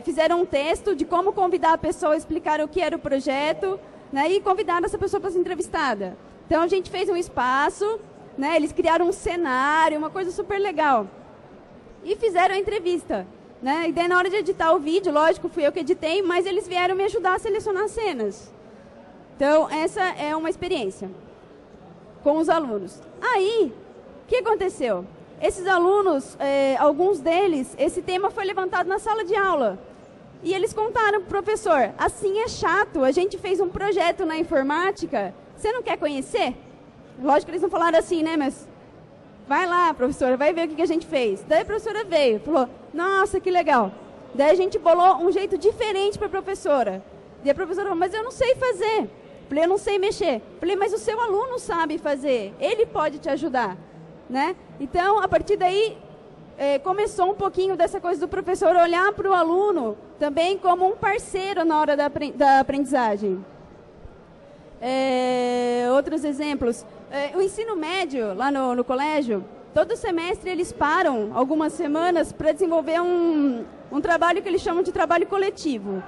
fizeram um texto de como convidar a pessoa, explicaram o que era o projeto, né, e convidaram essa pessoa para ser entrevistada. Então, a gente fez um espaço, né, eles criaram um cenário, uma coisa super legal. E fizeram a entrevista. Né? E daí, na hora de editar o vídeo, lógico, fui eu que editei, mas eles vieram me ajudar a selecionar as cenas. Então, essa é uma experiência com os alunos. Aí, o que aconteceu? Esses alunos, alguns deles, esse tema foi levantado na sala de aula. E eles contaram para o professor, assim é chato, a gente fez um projeto na informática, você não quer conhecer? Lógico que eles não falaram assim, né, mas... Vai lá, professora, vai ver o que a gente fez. Daí a professora veio, falou, nossa, que legal. Daí a gente bolou um jeito diferente para a professora. E a professora falou, mas eu não sei fazer. Falei, eu não sei mexer. Falei, mas o seu aluno sabe fazer, ele pode te ajudar, né? Então, a partir daí, começou um pouquinho dessa coisa do professor olhar para o aluno também como um parceiro na hora da aprendizagem. Outros exemplos. O ensino médio, lá no colégio, todo semestre eles param algumas semanas para desenvolver um trabalho que eles chamam de trabalho coletivo.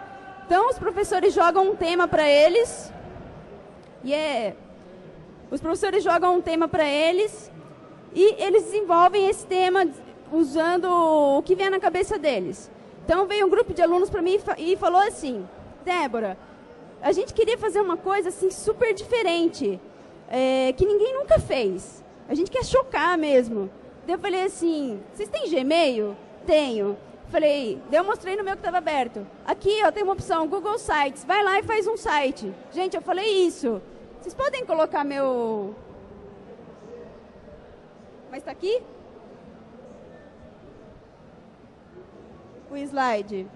Então, os professores jogam um tema para eles. Os professores jogam um tema para eles e eles desenvolvem esse tema usando o que vem na cabeça deles. Então, veio um grupo de alunos para mim e falou assim, Débora, a gente queria fazer uma coisa assim super diferente, que ninguém nunca fez. A gente quer chocar mesmo. Daí eu falei assim, vocês têm Gmail? Tenho. Daí eu mostrei no meu que estava aberto. Aqui, ó, tem uma opção, Google Sites. Vai lá e faz um site. Gente, eu falei isso. Vocês podem colocar meu... Mas está aqui? O slide.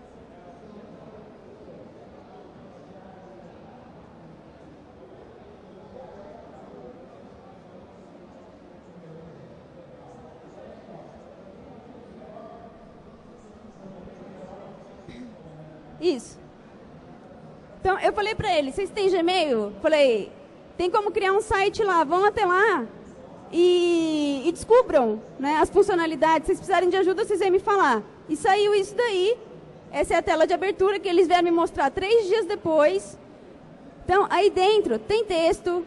Isso. Então, eu falei para eles, vocês têm Gmail? Falei, tem como criar um site lá, vão até lá e descubram, né, as funcionalidades. Se vocês precisarem de ajuda, vocês vêm me falar. E saiu isso daí. Essa é a tela de abertura que eles vieram me mostrar 3 dias depois. Então, aí dentro tem texto,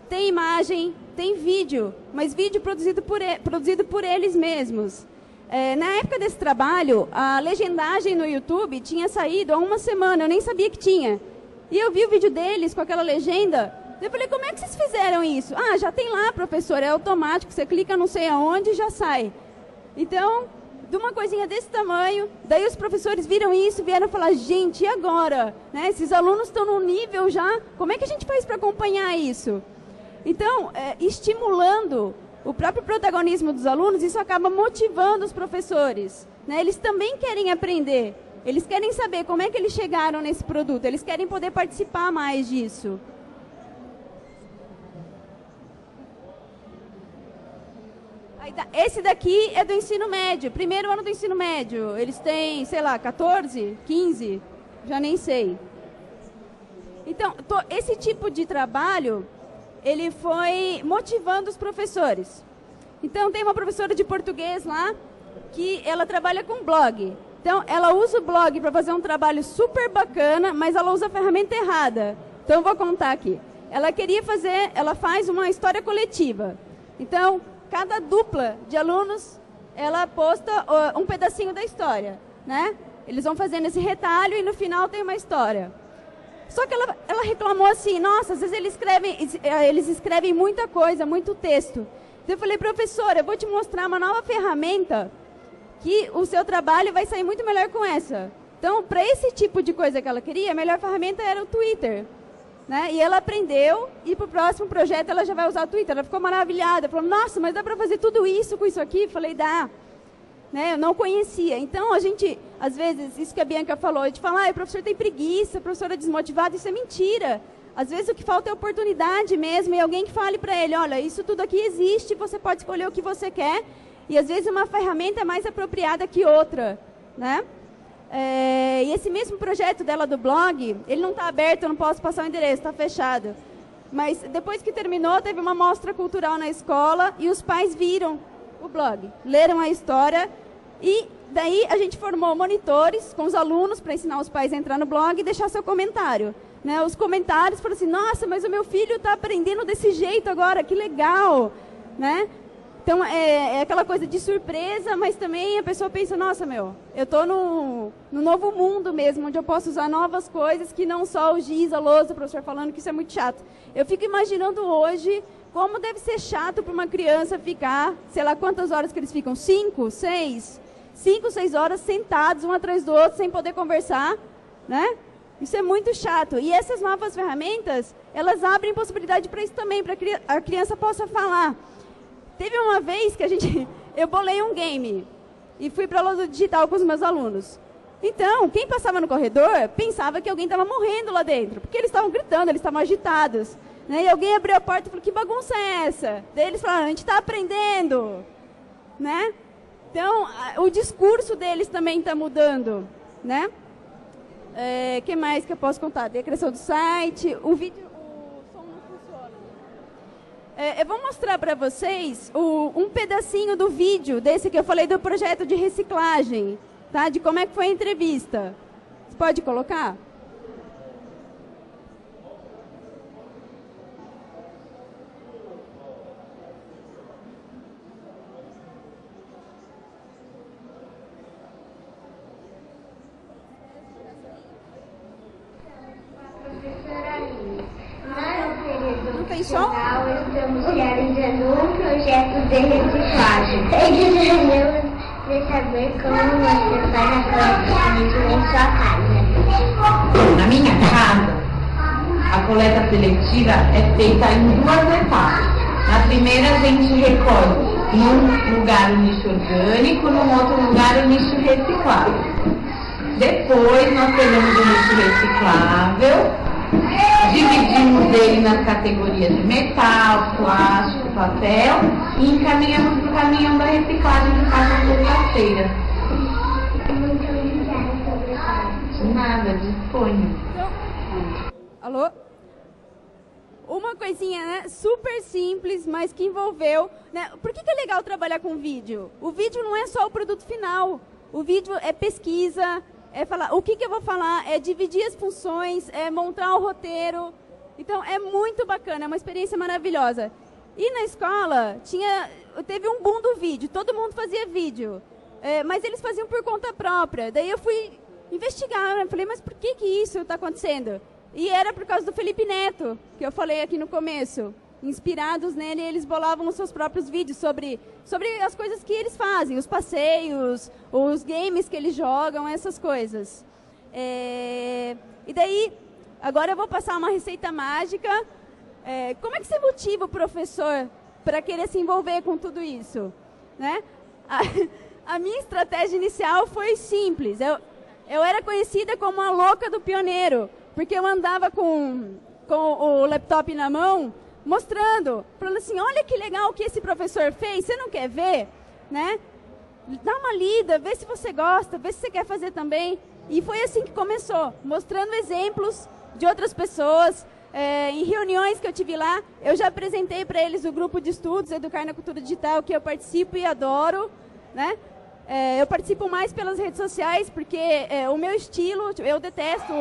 tem imagem, tem vídeo, mas vídeo produzido por eles mesmos. Na época desse trabalho, a legendagem no YouTube tinha saído há uma semana, eu nem sabia que tinha. E eu vi o vídeo deles com aquela legenda, eu falei, como é que vocês fizeram isso? Ah, já tem lá, professor, é automático, você clica não sei aonde e já sai. Então, de uma coisinha desse tamanho, daí os professores viram isso, vieram falar, gente, e agora? Né? Esses alunos estão num nível já, como é que a gente faz para acompanhar isso? Então, estimulando o próprio protagonismo dos alunos, isso acaba motivando os professores, né? Eles também querem aprender, eles querem saber como é que eles chegaram nesse produto, eles querem poder participar mais disso. Esse daqui é do ensino médio, primeiro ano do ensino médio, eles têm, sei lá, 14, 15, já nem sei. Então, esse tipo de trabalho, ele foi motivando os professores. Então, tem uma professora de português lá, que ela trabalha com blog. Então, ela usa o blog para fazer um trabalho super bacana, mas ela usa a ferramenta errada. Então, eu vou contar aqui. Ela faz uma história coletiva. Então, cada dupla de alunos, ela posta um pedacinho da história, né? Eles vão fazendo esse retalho e no final tem uma história. Só que ela reclamou assim, nossa, às vezes eles escrevem muita coisa, muito texto. Então eu falei, professora, eu vou te mostrar uma nova ferramenta que o seu trabalho vai sair muito melhor com essa. Então, para esse tipo de coisa que ela queria, a melhor ferramenta era o Twitter. Né? E ela aprendeu e para o próximo projeto ela já vai usar o Twitter. Ela ficou maravilhada, falou, nossa, mas dá para fazer tudo isso com isso aqui? Eu falei, dá. Né? Eu não conhecia. Então, a gente, às vezes, isso que a Bianca falou, a gente fala, o professor tem preguiça, o professor é desmotivado, isso é mentira. Às vezes o que falta é oportunidade mesmo e alguém que fale para ele, olha, isso tudo aqui existe, você pode escolher o que você quer e às vezes uma ferramenta é mais apropriada que outra, né? E esse mesmo projeto dela do blog, ele não está aberto, eu não posso passar o endereço, está fechado. Mas depois que terminou, teve uma mostra cultural na escola e os pais viram o blog, leram a história e daí a gente formou monitores com os alunos para ensinar os pais a entrar no blog e deixar seu comentário. Né? Os comentários foram assim, nossa, mas o meu filho está aprendendo desse jeito agora, que legal. Né? Então, é aquela coisa de surpresa, mas também a pessoa pensa, nossa, eu estou no novo mundo mesmo, onde eu posso usar novas coisas que não só o giz, a lousa, o professor falando que isso é muito chato. Eu fico imaginando hoje como deve ser chato para uma criança ficar, sei lá quantas horas que eles ficam, 5, 6 horas sentados um atrás do outro sem poder conversar, né? Isso é muito chato. E essas novas ferramentas, elas abrem possibilidade para isso também, para que a criança possa falar. Teve uma vez que eu bolei um game e fui para a lousa digital com os meus alunos. Então, quem passava no corredor pensava que alguém estava morrendo lá dentro, porque eles estavam gritando, eles estavam agitados. Né? E alguém abriu a porta e falou, que bagunça é essa? Daí eles falaram, a gente está aprendendo. Né? Então, o discurso deles também está mudando. Né? Que mais que eu posso contar? A criação do site, o vídeo, o som não funciona. Eu vou mostrar para vocês um pedacinho do vídeo desse que eu falei do projeto de reciclagem, tá? De como é que foi a entrevista. Você pode colocar? Não tem som? Estamos realizando um projeto de reciclagem. Eles reuniram de saber como você faz a coleta de lixo em sua casa. Na minha casa, a coleta seletiva é feita em 2 etapas. Na primeira, a gente recolhe num lugar o lixo orgânico, num outro lugar o lixo reciclável. Depois, nós pegamos o lixo reciclável, dividimos ele nas categorias de metal, plástico, papel e encaminhamos para o caminhão da reciclagem de casa parceira. Muito obrigada, De nada, disponha. Alô? Uma coisinha, né, super simples, mas que envolveu... Né? Por que é legal trabalhar com vídeo? O vídeo não é só o produto final. O vídeo é pesquisa, é falar... O que eu vou falar? É dividir as funções, é montar o roteiro. Então, é muito bacana, é uma experiência maravilhosa. E na escola, teve um boom do vídeo, todo mundo fazia vídeo. Mas eles faziam por conta própria. Daí eu fui investigar, né? Falei, mas por que isso está acontecendo? E era por causa do Felipe Neto, que eu falei aqui no começo. Inspirados nele, eles bolavam os seus próprios vídeos sobre as coisas que eles fazem, os passeios, os games que eles jogam, essas coisas. E daí, agora eu vou passar uma receita mágica. Como é que você motiva o professor para querer se envolver com tudo isso? Né? A minha estratégia inicial foi simples. Eu era conhecida como a louca do pioneiro, porque eu andava com o laptop na mão, mostrando, falando assim, olha que legal que esse professor fez, você não quer ver? Né? Dá uma lida, vê se você gosta, vê se você quer fazer também. E foi assim que começou, mostrando exemplos de outras pessoas. Em reuniões que eu tive lá, eu já apresentei para eles o grupo de estudos Educar na Cultura Digital, que eu participo e adoro. Né? Eu participo mais pelas redes sociais, porque o meu estilo, eu detesto,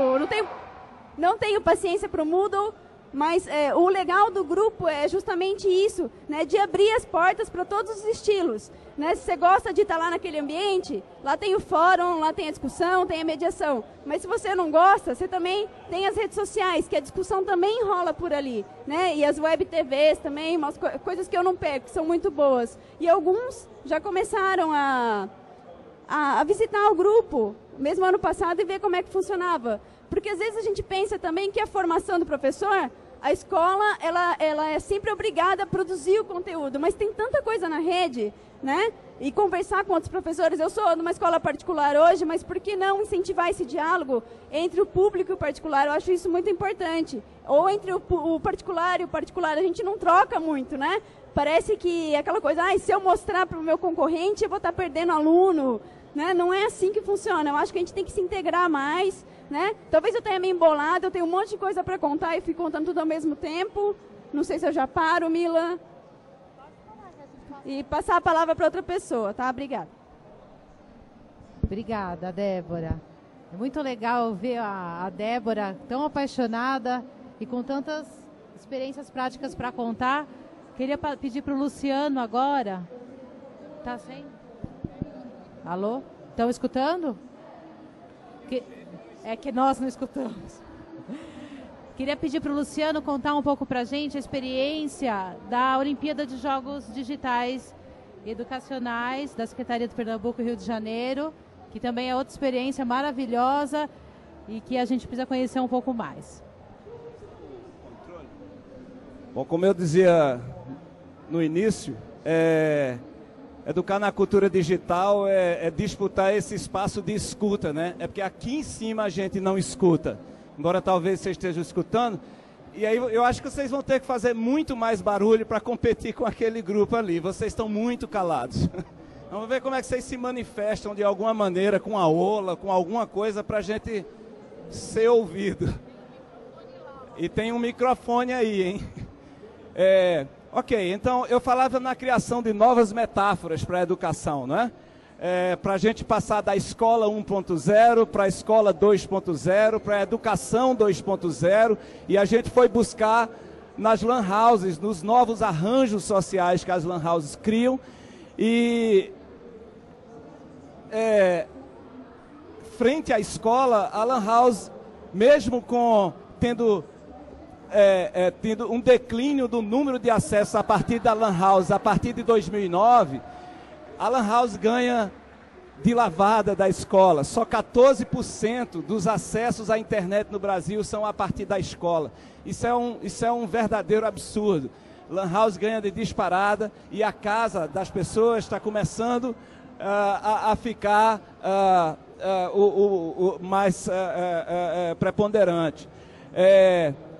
não tenho paciência para o Moodle, mas o legal do grupo é justamente isso, né, de abrir as portas para todos os estilos. Né? Se você gosta de estar lá naquele ambiente, lá tem o fórum, lá tem a discussão, tem a mediação. Mas se você não gosta, você também tem as redes sociais, que a discussão também rola por ali. Né? E as web TVs também, umas coisas que eu não pego, que são muito boas. E alguns já começaram a visitar o grupo, mesmo ano passado, e ver como é que funcionava. Porque às vezes a gente pensa também que a formação do professor, a escola, ela é sempre obrigada a produzir o conteúdo, mas tem tanta coisa na rede, né? E conversar com outros professores. Eu sou numa escola particular hoje, mas por que não incentivar esse diálogo entre o público e o particular? Eu acho isso muito importante. Ou entre o particular e o particular, a gente não troca muito, né? Parece que é aquela coisa, se eu mostrar para o meu concorrente, eu vou estar perdendo aluno. Né? Não é assim que funciona. Eu acho que a gente tem que se integrar mais. Né? Talvez eu tenha me embolado, eu tenho um monte de coisa para contar e fui contando tudo ao mesmo tempo. Não sei se eu já paro, Mila. E passar a palavra para outra pessoa, tá? Obrigada. Obrigada, Débora. É muito legal ver a Débora tão apaixonada e com tantas experiências práticas para contar. Queria pedir para o Luciano agora. Tá sem? Alô? Estão escutando? É que nós não escutamos. Queria pedir para o Luciano contar um pouco para a gente a experiência da Olimpíada de Jogos Digitais Educacionais da Secretaria de Pernambuco e Rio de Janeiro, que também é outra experiência maravilhosa e que a gente precisa conhecer um pouco mais. Bom, como eu dizia no início, Educar na cultura digital é disputar esse espaço de escuta, né? É porque aqui em cima a gente não escuta, embora talvez vocês estejam escutando. E aí eu acho que vocês vão ter que fazer muito mais barulho para competir com aquele grupo ali. Vocês estão muito calados. Vamos ver como é que vocês se manifestam de alguma maneira, com a ola, com alguma coisa para a gente ser ouvido. E tem um microfone aí, hein? Ok, então eu falava na criação de novas metáforas para a educação, né? Para a gente passar da escola 1.0 para a escola 2.0, para a educação 2.0, e a gente foi buscar nas lan houses, nos novos arranjos sociais que as lan houses criam, e frente à escola, a lan house, mesmo tendo um declínio do número de acessos a partir da lan house, a partir de 2009, a lan house ganha de lavada da escola. Só 14% dos acessos à internet no Brasil são a partir da escola. Isso é um verdadeiro absurdo. Lan house ganha de disparada e a casa das pessoas está começando a ficar mais preponderante.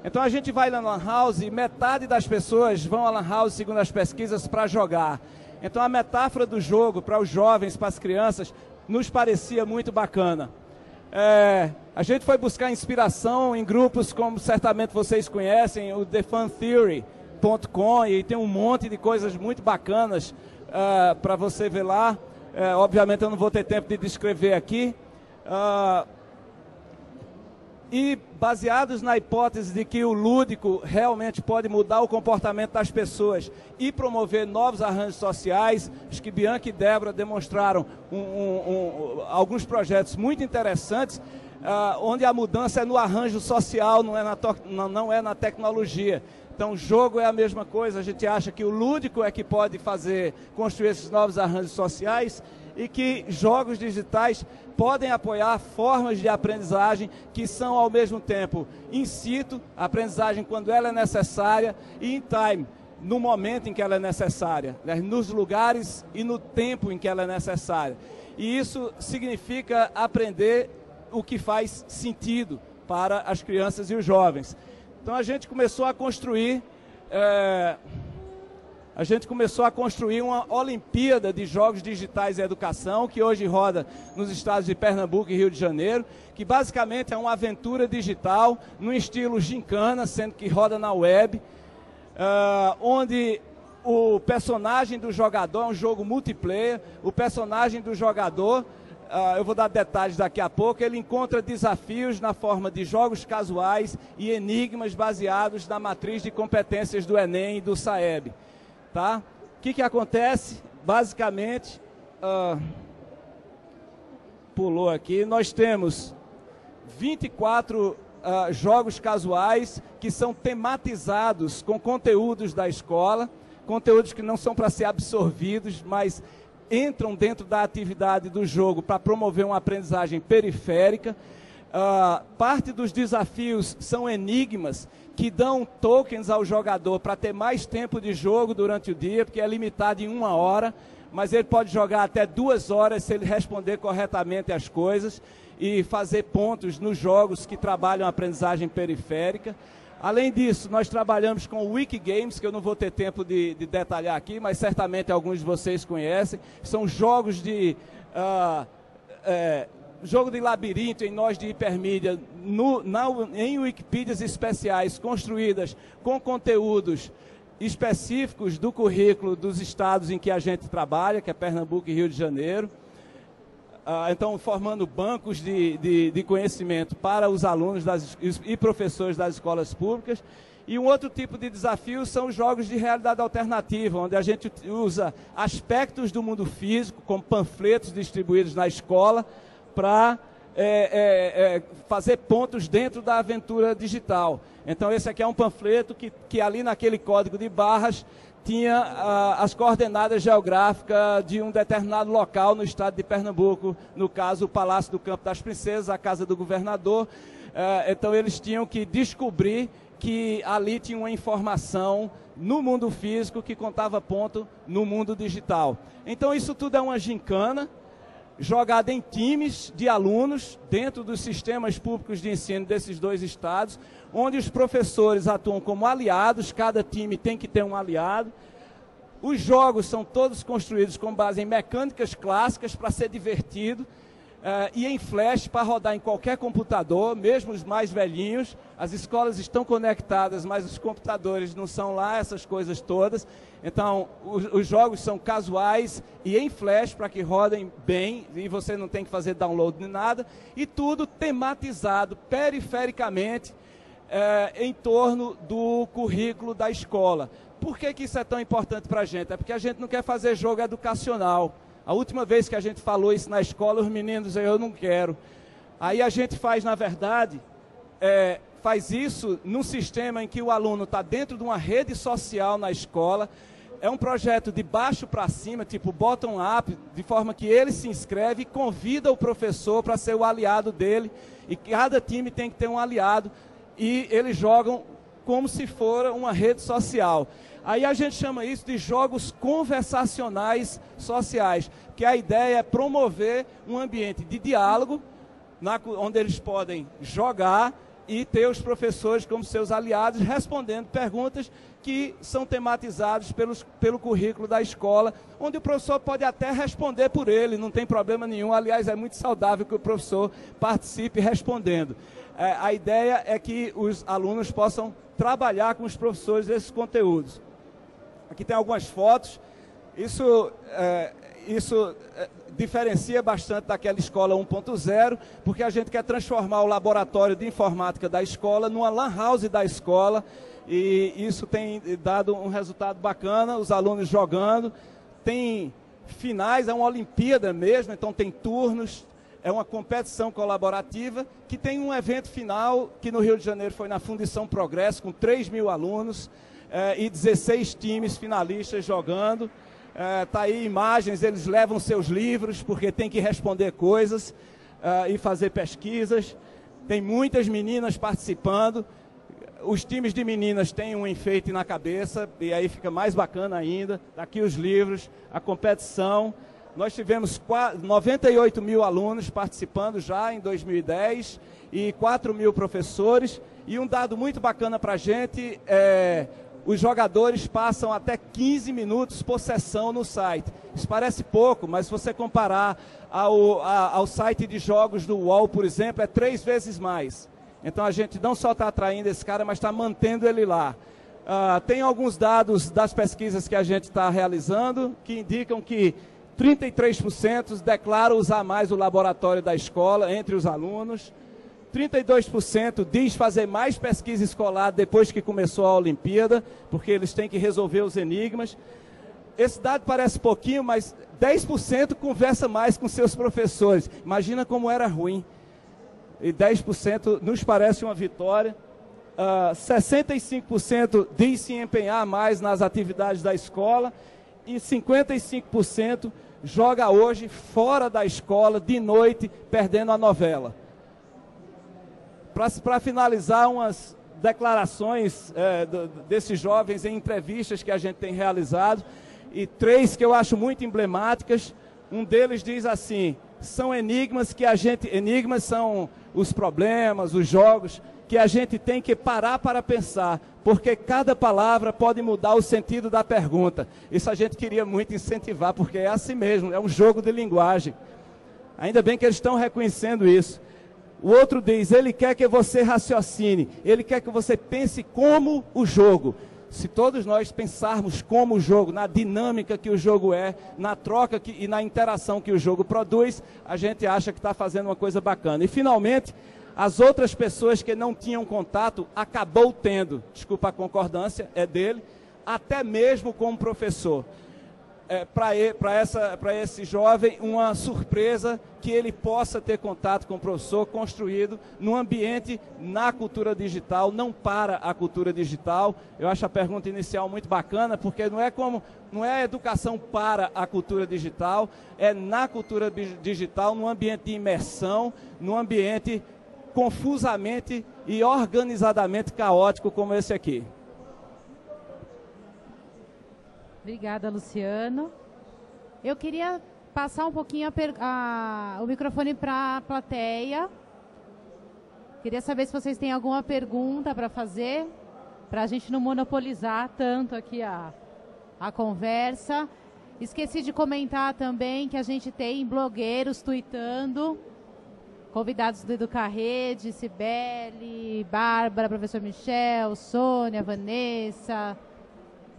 Então a gente vai na lan house e metade das pessoas vão à lan house, segundo as pesquisas, para jogar. Então a metáfora do jogo para os jovens, para as crianças, nos parecia muito bacana. A gente foi buscar inspiração em grupos como certamente vocês conhecem, o TheFunTheory.com, e tem um monte de coisas muito bacanas para você ver lá. Obviamente eu não vou ter tempo de descrever aqui. E baseados na hipótese de que o lúdico realmente pode mudar o comportamento das pessoas e promover novos arranjos sociais, acho que Bianca e Débora demonstraram alguns projetos muito interessantes, onde a mudança é no arranjo social, não é na tecnologia. Então, o jogo é a mesma coisa, a gente acha que o lúdico é que pode construir esses novos arranjos sociais, e que jogos digitais podem apoiar formas de aprendizagem que são, ao mesmo tempo, in situ, aprendizagem quando ela é necessária, e in time, no momento em que ela é necessária, né? Nos lugares e no tempo em que ela é necessária. E isso significa aprender o que faz sentido para as crianças e os jovens. Então a gente começou a construir uma Olimpíada de Jogos Digitais e Educação, que hoje roda nos estados de Pernambuco e Rio de Janeiro, que basicamente é uma aventura digital, no estilo gincana, sendo que roda na web, onde o personagem do jogador, é um jogo multiplayer, o personagem do jogador, eu vou dar detalhes daqui a pouco, ele encontra desafios na forma de jogos casuais e enigmas baseados na matriz de competências do Enem e do SAEB. Tá? O que acontece? Basicamente, pulou aqui, nós temos 24 jogos casuais que são tematizados com conteúdos da escola, conteúdos que não são para ser absorvidos, mas entram dentro da atividade do jogo para promover uma aprendizagem periférica. Parte dos desafios são enigmas que dão tokens ao jogador para ter mais tempo de jogo durante o dia, porque é limitado em 1 hora, mas ele pode jogar até 2 horas se ele responder corretamente as coisas e fazer pontos nos jogos que trabalham a aprendizagem periférica. Além disso, nós trabalhamos com o Wikigames, que eu não vou ter tempo de detalhar aqui, mas certamente alguns de vocês conhecem. São jogos jogo de labirinto em nós de hipermídia, em Wikipídias especiais, construídas com conteúdos específicos do currículo dos estados em que a gente trabalha, que é Pernambuco e Rio de Janeiro. Então, formando bancos de conhecimento para os alunos e professores das escolas públicas. E um outro tipo de desafio são os jogos de realidade alternativa, onde a gente usa aspectos do mundo físico, como panfletos distribuídos na escola, para fazer pontos dentro da aventura digital. Então, esse aqui é um panfleto que ali naquele código de barras tinha as coordenadas geográficas de um determinado local no estado de Pernambuco, no caso o Palácio do Campo das Princesas, a casa do governador. Então eles tinham que descobrir que ali tinha uma informação no mundo físico que contava ponto no mundo digital. Então isso tudo é uma gincana, jogada em times de alunos dentro dos sistemas públicos de ensino desses dois estados, onde os professores atuam como aliados, cada time tem que ter um aliado. Os jogos são todos construídos com base em mecânicas clássicas para ser divertido, e em flash para rodar em qualquer computador, mesmo os mais velhinhos. As escolas estão conectadas, mas os computadores não são lá, essas coisas todas. Então, os jogos são casuais e em flash para que rodem bem, e você não tem que fazer download nem nada, e tudo tematizado perifericamente em torno do currículo da escola. Por que isso é tão importante para a gente? É porque a gente não quer fazer jogo educacional. A última vez que a gente falou isso na escola, os meninos diziam, eu não quero. Aí a gente faz, na verdade, faz isso num sistema em que o aluno está dentro de uma rede social na escola. É um projeto de baixo para cima, tipo bottom-up, de forma que ele se inscreve e convida o professor para ser o aliado dele. E cada time tem que ter um aliado. E eles jogam como se for uma rede social. Aí a gente chama isso de jogos conversacionais sociais, que a ideia é promover um ambiente de diálogo, onde eles podem jogar e ter os professores como seus aliados, respondendo perguntas que são tematizadas pelo currículo da escola, onde o professor pode até responder por ele, não tem problema nenhum. Aliás, é muito saudável que o professor participe respondendo. A ideia é que os alunos possam trabalhar com os professores esses conteúdos. Aqui tem algumas fotos. Isso diferencia bastante daquela escola 1.0, porque a gente quer transformar o laboratório de informática da escola numa lan house da escola, e isso tem dado um resultado bacana, os alunos jogando. Tem finais, é uma Olimpíada mesmo, então tem turnos, é uma competição colaborativa, que tem um evento final, que no Rio de Janeiro foi na Fundição Progresso, com 3.000 alunos, e 16 times finalistas jogando. Tá aí imagens, eles levam seus livros, porque tem que responder coisas e fazer pesquisas. Tem muitas meninas participando. Os times de meninas têm um enfeite na cabeça, e aí fica mais bacana ainda. Aqui os livros, a competição. Nós tivemos 98.000 alunos participando já em 2010 e 4.000 professores. E um dado muito bacana para a gente os jogadores passam até 15 minutos por sessão no site. Isso parece pouco, mas se você comparar ao site de jogos do UOL, por exemplo, é 3 vezes mais. Então a gente não só está atraindo esse cara, mas está mantendo ele lá. Tem alguns dados das pesquisas que a gente está realizando que indicam que 33% declaram usar mais o laboratório da escola entre os alunos. 32% diz fazer mais pesquisa escolar depois que começou a Olimpíada, porque eles têm que resolver os enigmas. Esse dado parece pouquinho, mas 10% conversa mais com seus professores. Imagina como era ruim. E 10% nos parece uma vitória. 65% diz se empenhar mais nas atividades da escola. E 55% joga hoje fora da escola, de noite, perdendo a novela. Para finalizar, umas declarações desses jovens em entrevistas que a gente tem realizado, e 3 que eu acho muito emblemáticas. Um deles diz assim: são enigmas que enigmas são os problemas, os jogos, que a gente tem que parar para pensar, porque cada palavra pode mudar o sentido da pergunta. Isso a gente queria muito incentivar, porque é assim mesmo, é um jogo de linguagem. Ainda bem que eles estão reconhecendo isso. O outro diz, ele quer que você raciocine, ele quer que você pense como o jogo. Se todos nós pensarmos como o jogo, na dinâmica que o jogo é, na troca e na interação que o jogo produz, a gente acha que está fazendo uma coisa bacana. E, finalmente, as outras pessoas que não tinham contato, acabou tendo, desculpa a concordância, é dele, até mesmo com o professor. Para esse jovem, uma surpresa que ele possa ter contato com o professor construído num ambiente na cultura digital, não para a cultura digital. Eu acho a pergunta inicial muito bacana, porque não é educação para a cultura digital, é na cultura digital, num ambiente de imersão, num ambiente confusamente e organizadamente caótico como esse aqui. Obrigada, Luciano. Eu queria passar um pouquinho o microfone para a plateia. Queria saber se vocês têm alguma pergunta para fazer, para a gente não monopolizar tanto aqui a conversa. Esqueci de comentar também que a gente tem blogueiros tweetando, convidados do Educarrede, Cibele, Bárbara, professor Michel, Sônia, Vanessa,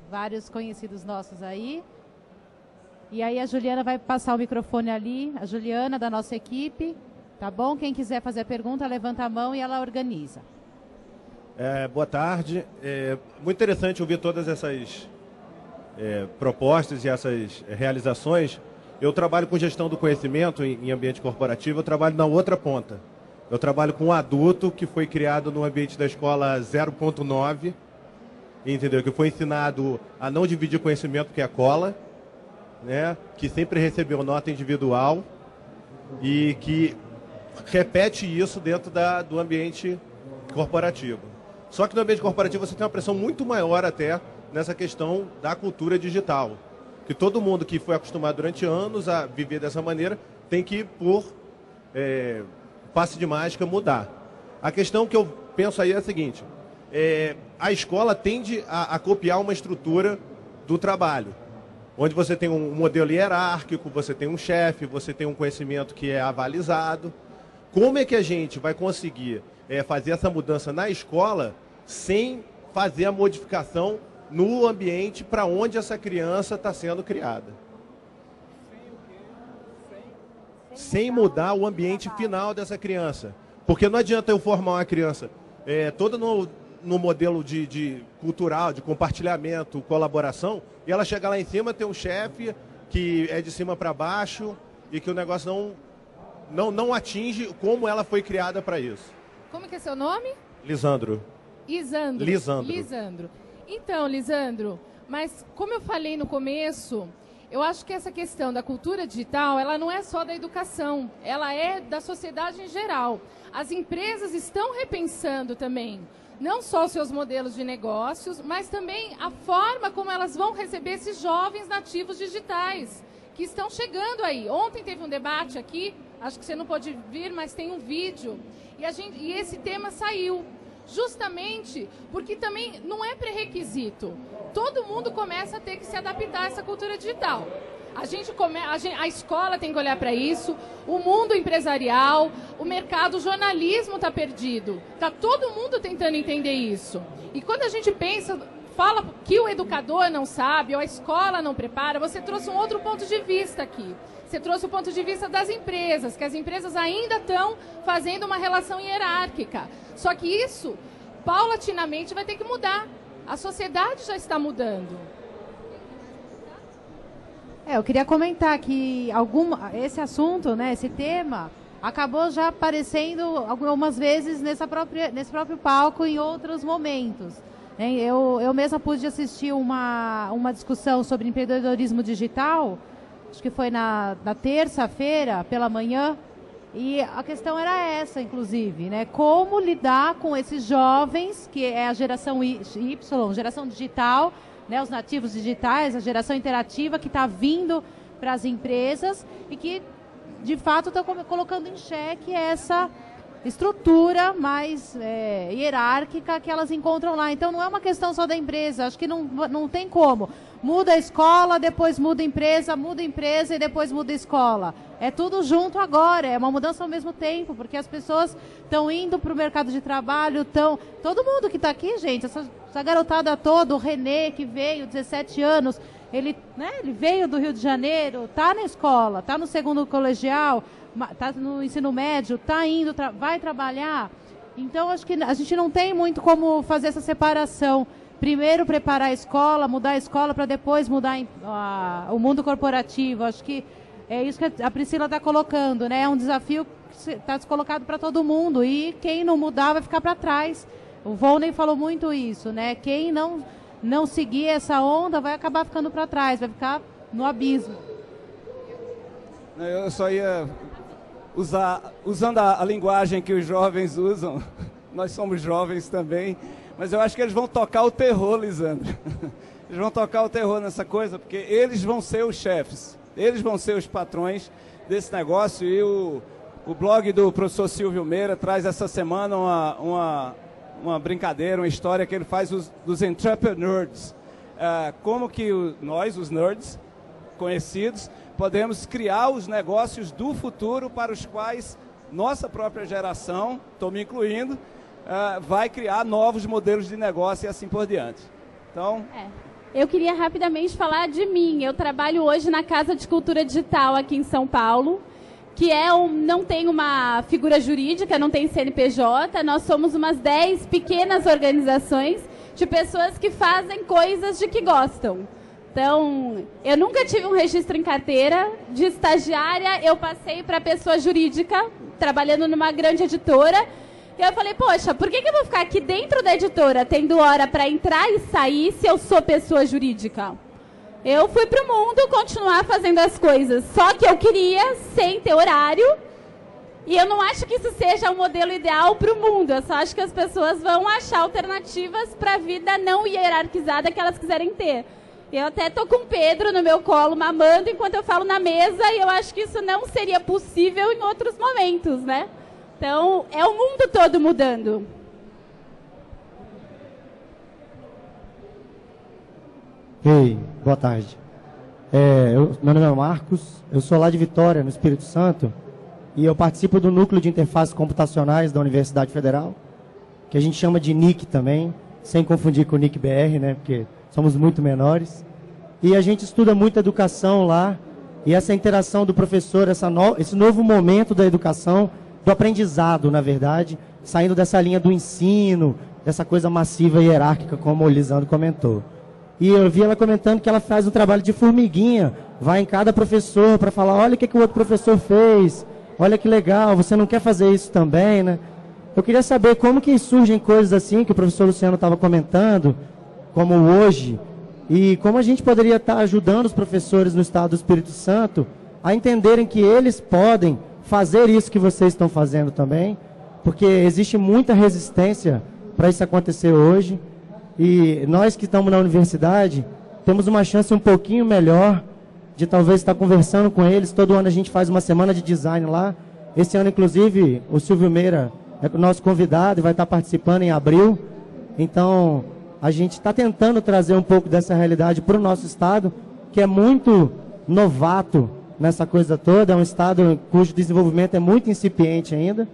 vários conhecidos nossos aí. E aí a Juliana vai passar o microfone ali, a Juliana da nossa equipe, tá bom? Quem quiser fazer a pergunta, levanta a mão e ela organiza. Boa tarde. Muito interessante ouvir todas essas propostas e essas realizações. Eu trabalho com gestão do conhecimento em ambiente corporativo, eu trabalho na outra ponta. Eu trabalho com um adulto que foi criado no ambiente da escola 0.9, entendeu? Que foi ensinado a não dividir conhecimento, que é cola, né? Que sempre recebeu nota individual e que repete isso dentro do ambiente corporativo. Só que no ambiente corporativo você tem uma pressão muito maior até nessa questão da cultura digital. Que todo mundo que foi acostumado durante anos a viver dessa maneira tem que, por passe de mágica, mudar. A questão que eu penso aí é a seguinte: a escola tende a copiar uma estrutura do trabalho, onde você tem um modelo hierárquico, você tem um chefe, você tem um conhecimento que é avalizado. Como é que a gente vai conseguir fazer essa mudança na escola sem fazer a modificação no ambiente para onde essa criança está sendo criada? Sem mudar o ambiente final dessa criança. Porque não adianta eu formar uma criança toda no modelo de cultural, de compartilhamento, colaboração, e ela chegar lá em cima, ter um chefe que é de cima para baixo e que o negócio não atinge como ela foi criada para isso. Como que é seu nome? Lisandro. Lisandro. Então, Lisandro, mas como eu falei no começo, eu acho que essa questão da cultura digital, ela não é só da educação, ela é da sociedade em geral. As empresas estão repensando também, não só os seus modelos de negócios, mas também a forma como elas vão receber esses jovens nativos digitais que estão chegando aí. Ontem teve um debate aqui, acho que você não pôde vir, mas tem um vídeo, e esse tema saiu. Justamente porque também não é pré-requisito. Todo mundo começa a ter que se adaptar a essa cultura digital. A escola tem que olhar para isso, o mundo empresarial, o mercado, o jornalismo está perdido. Está todo mundo tentando entender isso. E quando a gente fala que o educador não sabe, ou a escola não prepara, você trouxe um outro ponto de vista aqui. Você trouxe o ponto de vista das empresas, que as empresas ainda estão fazendo uma relação hierárquica. Só que isso, paulatinamente, vai ter que mudar. A sociedade já está mudando. Eu queria comentar que esse assunto, né, esse tema, acabou já aparecendo algumas vezes nesse próprio palco em outros momentos. Eu mesma pude assistir uma discussão sobre empreendedorismo digital, acho que foi na terça-feira, pela manhã, e a questão era essa, inclusive, né? Como lidar com esses jovens, que é a geração Y, geração digital, né? Os nativos digitais, a geração interativa que está vindo para as empresas e que, de fato, estão colocando em xeque essa estrutura mais hierárquica que elas encontram lá. Então, não é uma questão só da empresa, acho que não tem como. Muda a escola, depois muda a empresa e depois muda a escola. É tudo junto agora, é uma mudança ao mesmo tempo, porque as pessoas estão indo para o mercado de trabalho, todo mundo que está aqui, gente, essa garotada toda, o Renê, que veio, 17 anos, ele veio do Rio de Janeiro, está na escola, está no segundo colegial, está no ensino médio, está indo, vai trabalhar. Então, acho que a gente não tem muito como fazer essa separação. Primeiro preparar a escola, mudar a escola, para depois mudar o mundo corporativo. Acho que é isso que a Priscila está colocando, né? É um desafio que está colocado para todo mundo. E quem não mudar vai ficar para trás. O Volney falou muito isso, né? Quem não seguir essa onda vai acabar ficando para trás, vai ficar no abismo. Eu só ia... usando a linguagem que os jovens usam, nós somos jovens também, mas eu acho que eles vão tocar o terror, Lisandro. Eles vão tocar o terror nessa coisa, porque eles vão ser os chefes, eles vão ser os patrões desse negócio. E o blog do professor Silvio Meira traz essa semana uma brincadeira, uma história que ele faz dos entrepreneurs. Como que nós, os nerds conhecidos, podemos criar os negócios do futuro para os quais nossa própria geração, estou me incluindo, vai criar novos modelos de negócio e assim por diante. Então... Eu queria rapidamente falar de mim. Eu trabalho hoje na Casa de Cultura Digital aqui em São Paulo, que não tem uma figura jurídica, não tem CNPJ. Nós somos umas 10 pequenas organizações de pessoas que fazem coisas de que gostam. Então, eu nunca tive um registro em carteira. De estagiária, eu passei para pessoa jurídica, trabalhando numa grande editora. E eu falei, poxa, por que eu vou ficar aqui dentro da editora, tendo hora para entrar e sair, se eu sou pessoa jurídica? Eu fui para o mundo continuar fazendo as coisas, só que eu queria sem ter horário. E eu não acho que isso seja um modelo ideal para o mundo. Eu só acho que as pessoas vão achar alternativas para a vida não hierarquizada que elas quiserem ter. Eu até estou com o Pedro no meu colo, mamando, enquanto eu falo na mesa, e eu acho que isso não seria possível em outros momentos, né? Então, é o mundo todo mudando. Ei, boa tarde. Meu nome é Marcos, eu sou lá de Vitória, no Espírito Santo, e eu participo do Núcleo de Interfaces Computacionais da Universidade Federal, que a gente chama de NIC também, sem confundir com o NIC BR, né, porque somos muito menores. E a gente estuda muito educação lá, e essa interação do professor, esse novo momento da educação, do aprendizado, na verdade, saindo dessa linha do ensino, dessa coisa massiva e hierárquica, como o Lisandro comentou. E eu vi ela comentando que ela faz um trabalho de formiguinha, vai em cada professor para falar, olha o que o outro professor fez, olha que legal, você não quer fazer isso também, né? Eu queria saber como que surgem coisas assim, que o professor Luciano estava comentando, como hoje, e como a gente poderia estar ajudando os professores no estado do Espírito Santo a entenderem que eles podem fazer isso que vocês estão fazendo também, porque existe muita resistência para isso acontecer hoje, e nós que estamos na universidade temos uma chance um pouquinho melhor de talvez estar conversando com eles. Todo ano a gente faz uma semana de design lá. Esse ano, inclusive, o Silvio Meira é o nosso convidado e vai estar participando em abril. Então, a gente está tentando trazer um pouco dessa realidade para o nosso estado, que é muito novato nessa coisa toda, é um estado cujo desenvolvimento é muito incipiente ainda.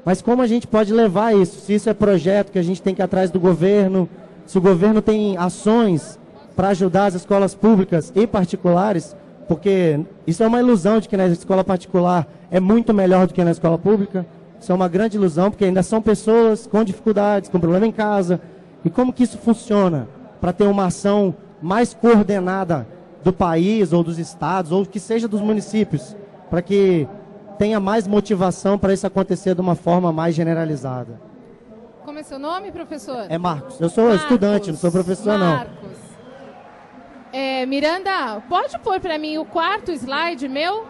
Mas como a gente pode levar isso? Se isso é projeto que a gente tem que ir atrás do governo, se o governo tem ações para ajudar as escolas públicas e particulares, porque isso é uma ilusão de que na escola particular é muito melhor do que na escola pública. Isso é uma grande ilusão, porque ainda são pessoas com dificuldades, com problema em casa. E como que isso funciona para ter uma ação mais coordenada do país, ou dos estados, ou que seja dos municípios, para que tenha mais motivação para isso acontecer de uma forma mais generalizada? Como é seu nome, professor? É Marcos. Eu sou estudante, não sou professor, Marcos. Não. Miranda, pode pôr para mim o 4º slide meu?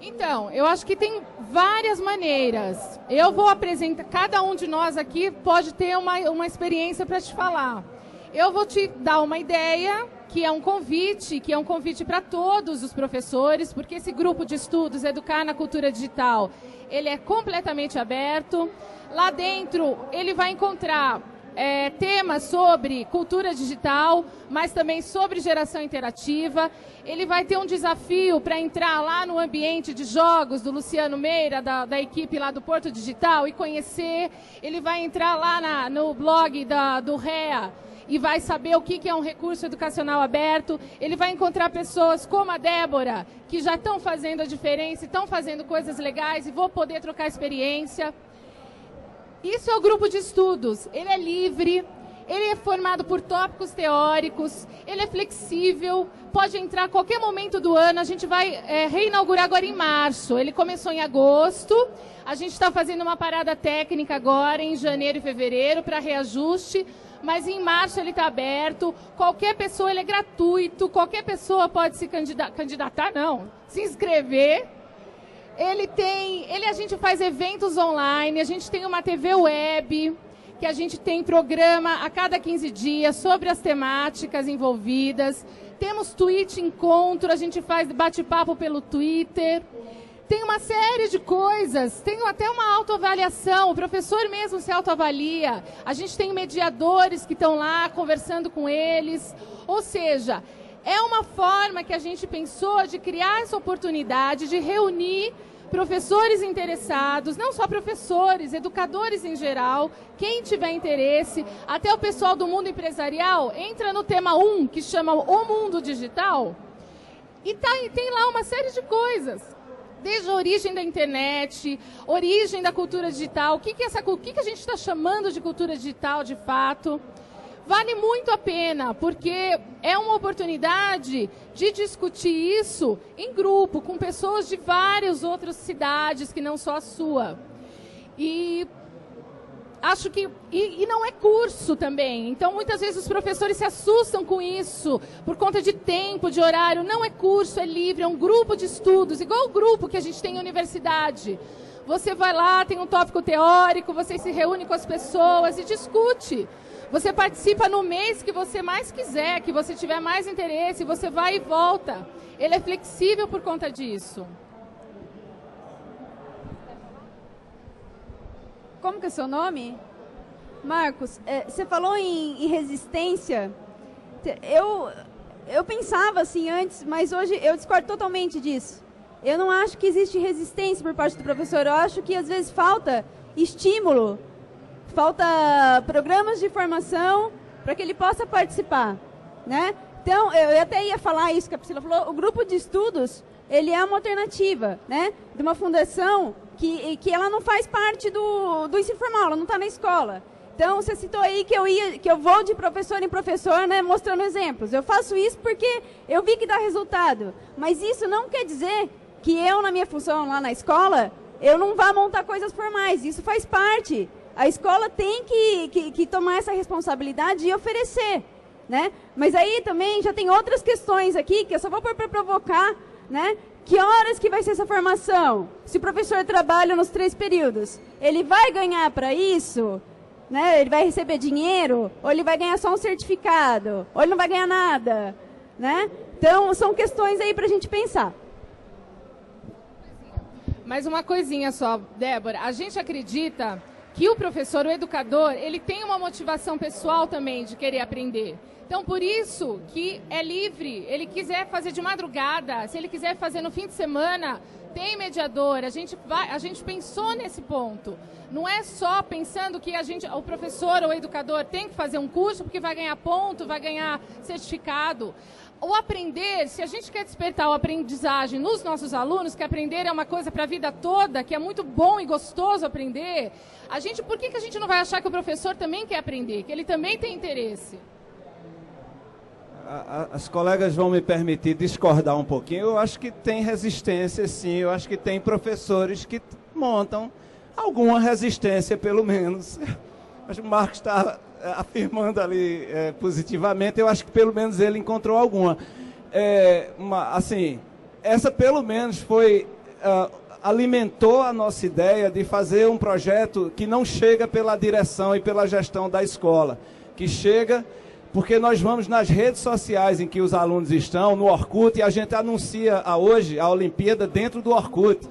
Então, eu acho que tem várias maneiras. Eu vou apresentar, cada um de nós aqui pode ter uma experiência para te falar. Eu vou te dar uma ideia, que é um convite para todos os professores, porque esse grupo de estudos, Educar na Cultura Digital, ele é completamente aberto. Lá dentro, ele vai encontrar temas sobre cultura digital, mas também sobre geração interativa. Ele vai ter um desafio para entrar lá no ambiente de jogos do Luciano Meira, da equipe lá do Porto Digital, e conhecer. Ele vai entrar lá no blog do REA, e vai saber o que é um recurso educacional aberto. Ele vai encontrar pessoas como a Débora, que já estão fazendo a diferença, estão fazendo coisas legais, e vou poder trocar experiência. Isso é o grupo de estudos. Ele é livre, ele é formado por tópicos teóricos, ele é flexível, pode entrar a qualquer momento do ano. A gente vai reinaugurar agora em março. Ele começou em agosto, a gente está fazendo uma parada técnica agora em janeiro e fevereiro para reajuste, mas em março ele está aberto. Qualquer pessoa, ele é gratuito, qualquer pessoa pode se candidatar, não, se inscrever. a gente faz eventos online, a gente tem uma TV web, que a gente tem programa a cada 15 dias sobre as temáticas envolvidas. Temos Twitch Encontro, a gente faz bate-papo pelo Twitter. Tem uma série de coisas, tem até uma autoavaliação, o professor mesmo se autoavalia. A gente tem mediadores que estão lá conversando com eles. Ou seja, é uma forma que a gente pensou de criar essa oportunidade de reunir professores interessados, não só professores, educadores em geral, quem tiver interesse, até o pessoal do mundo empresarial, entra no tema 1, que chama O Mundo Digital, e tem lá uma série de coisas, desde a origem da internet, origem da cultura digital, o que a gente está chamando de cultura digital de fato. Vale muito a pena, porque é uma oportunidade de discutir isso em grupo, com pessoas de várias outras cidades, que não só a sua. E acho que... E não é curso também, então muitas vezes os professores se assustam com isso, por conta de tempo, de horário. Não é curso, é livre, é um grupo de estudos, igual o grupo que a gente tem em universidade. Você vai lá, tem um tópico teórico, você se reúne com as pessoas e discute. Você participa no mês que você mais quiser, que você tiver mais interesse, você vai e volta. Ele é flexível por conta disso. Como que é seu nome? Marcos, você falou em resistência. Eu pensava assim antes, mas hoje eu discordo totalmente disso. Eu não acho que existe resistência por parte do professor. Eu acho que às vezes falta estímulo. Falta programas de formação para que ele possa participar, né? Então, eu até ia falar isso que a Priscila falou, o grupo de estudos, ele é uma alternativa, né? De uma fundação que ela não faz parte do ensino formal, ela não está na escola. Então, você citou aí que eu vou de professor em professor, né, mostrando exemplos. Eu faço isso porque eu vi que dá resultado. Mas isso não quer dizer que eu, na minha função lá na escola, eu não vá montar coisas formais. Isso faz parte. A escola tem que tomar essa responsabilidade e oferecer, né? Mas aí também já tem outras questões aqui que eu só vou pôr para provocar, né? Que horas que vai ser essa formação? Se o professor trabalha nos 3 períodos, ele vai ganhar para isso? Né? Ele vai receber dinheiro? Ou ele vai ganhar só um certificado? Ou ele não vai ganhar nada? Né? Então, são questões aí para a gente pensar. Mais uma coisinha só, Débora. A gente acredita que o professor, o educador, ele tem uma motivação pessoal também de querer aprender. Então, por isso que é livre. Ele quiser fazer de madrugada, se ele quiser fazer no fim de semana, tem mediador. A gente pensou nesse ponto. Não é só pensando que o professor ou o educador tem que fazer um curso porque vai ganhar ponto, vai ganhar certificado. O aprender, se a gente quer despertar a aprendizagem nos nossos alunos, que aprender é uma coisa para a vida toda, que é muito bom e gostoso aprender, por que a gente não vai achar que o professor também quer aprender, que ele também tem interesse? As colegas vão me permitir discordar um pouquinho. Eu acho que tem resistência, sim. Eu acho que tem professores que montam alguma resistência, pelo menos. Acho que o Marcos está afirmando ali positivamente. Eu acho que pelo menos ele encontrou alguma. Assim, essa pelo menos alimentou a nossa ideia de fazer um projeto que não chega pela direção e pela gestão da escola, que chega porque nós vamos nas redes sociais em que os alunos estão, no Orkut, e a gente anuncia hoje a Olimpíada dentro do Orkut,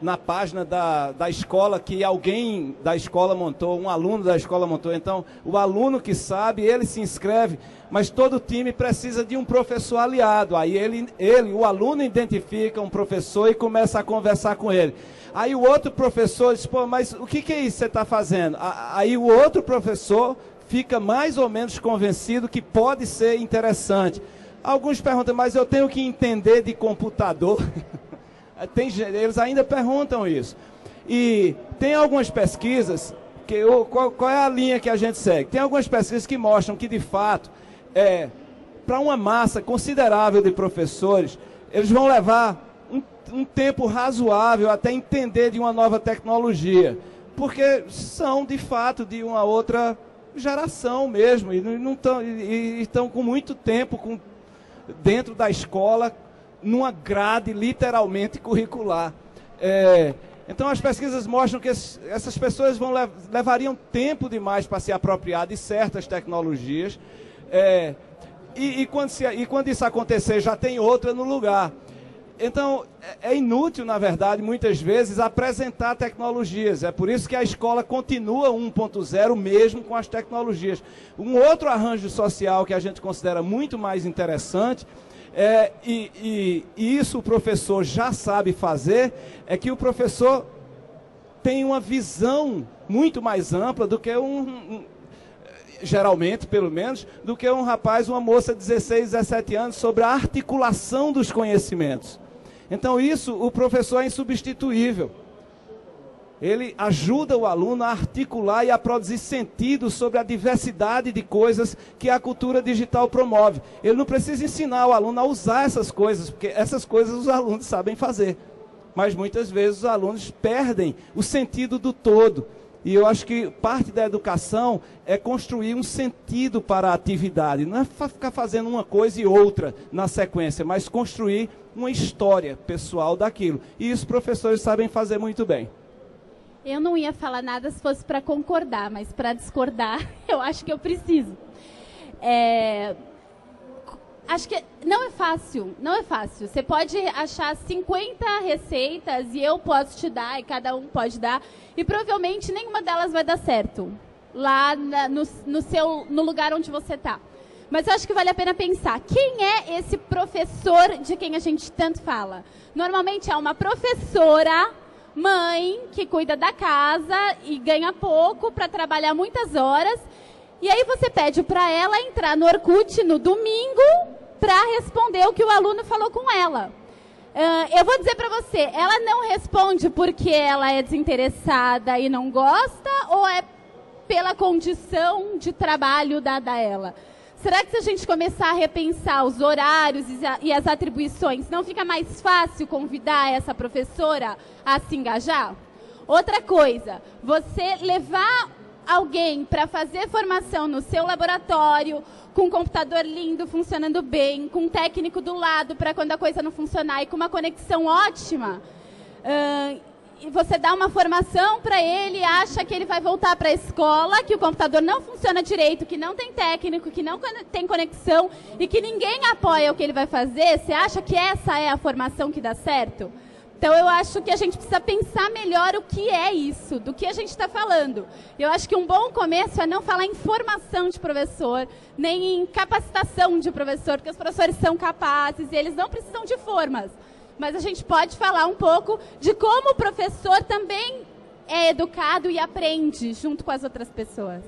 na página da escola, que alguém da escola montou, um aluno da escola montou. Então, o aluno que sabe, ele se inscreve, mas todo time precisa de um professor aliado. Aí o aluno identifica um professor e começa a conversar com ele. Aí o outro professor diz, pô, mas o que é isso que você está fazendo? Aí o outro professor fica mais ou menos convencido que pode ser interessante. Alguns perguntam, mas eu tenho que entender de computador? Eles ainda perguntam isso. E tem algumas pesquisas, qual é a linha que a gente segue? Tem algumas pesquisas que mostram que, de fato, para uma massa considerável de professores, eles vão levar um tempo razoável até entender de uma nova tecnologia, porque são, de fato, de uma outra geração mesmo, e estão com muito tempo dentro da escola, numa grade literalmente curricular. Então as pesquisas mostram que essas pessoas levariam tempo demais para se apropriar de certas tecnologias, e quando isso acontecer já tem outra no lugar. Então é inútil, na verdade, muitas vezes apresentar tecnologias. É por isso que a escola continua 1.0 mesmo com as tecnologias. Um outro arranjo social que a gente considera muito mais interessante, e isso o professor já sabe fazer, é que o professor tem uma visão muito mais ampla do que geralmente, pelo menos, do que um rapaz, uma moça de 16, 17 anos, sobre a articulação dos conhecimentos. Então isso, o professor é insubstituível. Ele ajuda o aluno a articular e a produzir sentido sobre a diversidade de coisas que a cultura digital promove. Ele não precisa ensinar o aluno a usar essas coisas, porque essas coisas os alunos sabem fazer. Mas muitas vezes os alunos perdem o sentido do todo. E eu acho que parte da educação é construir um sentido para a atividade. Não é ficar fazendo uma coisa e outra na sequência, mas construir uma história pessoal daquilo. E isso os professores sabem fazer muito bem. Eu não ia falar nada se fosse para concordar, mas para discordar, eu acho que eu preciso. Acho que não é fácil, não é fácil. Você pode achar 50 receitas e eu posso te dar, e cada um pode dar, e provavelmente nenhuma delas vai dar certo, lá no lugar onde você está. Mas eu acho que vale a pena pensar, quem é esse professor de quem a gente tanto fala? Normalmente é uma professora, mãe, que cuida da casa e ganha pouco para trabalhar muitas horas. E aí você pede para ela entrar no Orkut no domingo para responder o que o aluno falou com ela. Eu vou dizer para você, ela não responde porque ela é desinteressada e não gosta, ou é pela condição de trabalho dada a ela? Será que se a gente começar a repensar os horários e as atribuições, não fica mais fácil convidar essa professora a se engajar? Outra coisa, você levar alguém para fazer formação no seu laboratório, com um computador lindo, funcionando bem, com um técnico do lado para quando a coisa não funcionar e com uma conexão ótima, e você dá uma formação para ele, acha que ele vai voltar para a escola, que o computador não funciona direito, que não tem técnico, que não tem conexão e que ninguém apoia o que ele vai fazer, você acha que essa é a formação que dá certo? Então, eu acho que a gente precisa pensar melhor o que é isso, do que a gente está falando. Eu acho que um bom começo é não falar em formação de professor, nem em capacitação de professor, porque os professores são capazes e eles não precisam de formas. Mas a gente pode falar um pouco de como o professor também é educado e aprende junto com as outras pessoas.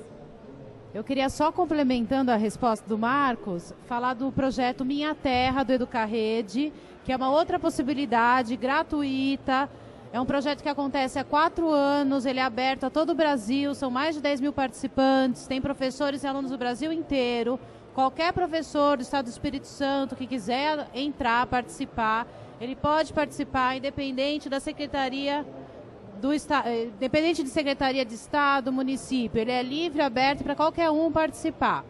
Eu queria só, complementando a resposta do Marcos, falar do projeto Minha Terra, do Educarrede, que é uma outra possibilidade gratuita. É um projeto que acontece há 4 anos, ele é aberto a todo o Brasil, são mais de 10 mil participantes, tem professores e alunos do Brasil inteiro. Qualquer professor do Estado do Espírito Santo que quiser entrar, participar, ele pode participar, independente da Secretaria independente de Secretaria de Estado, município. Ele é livre, aberto para qualquer um participar.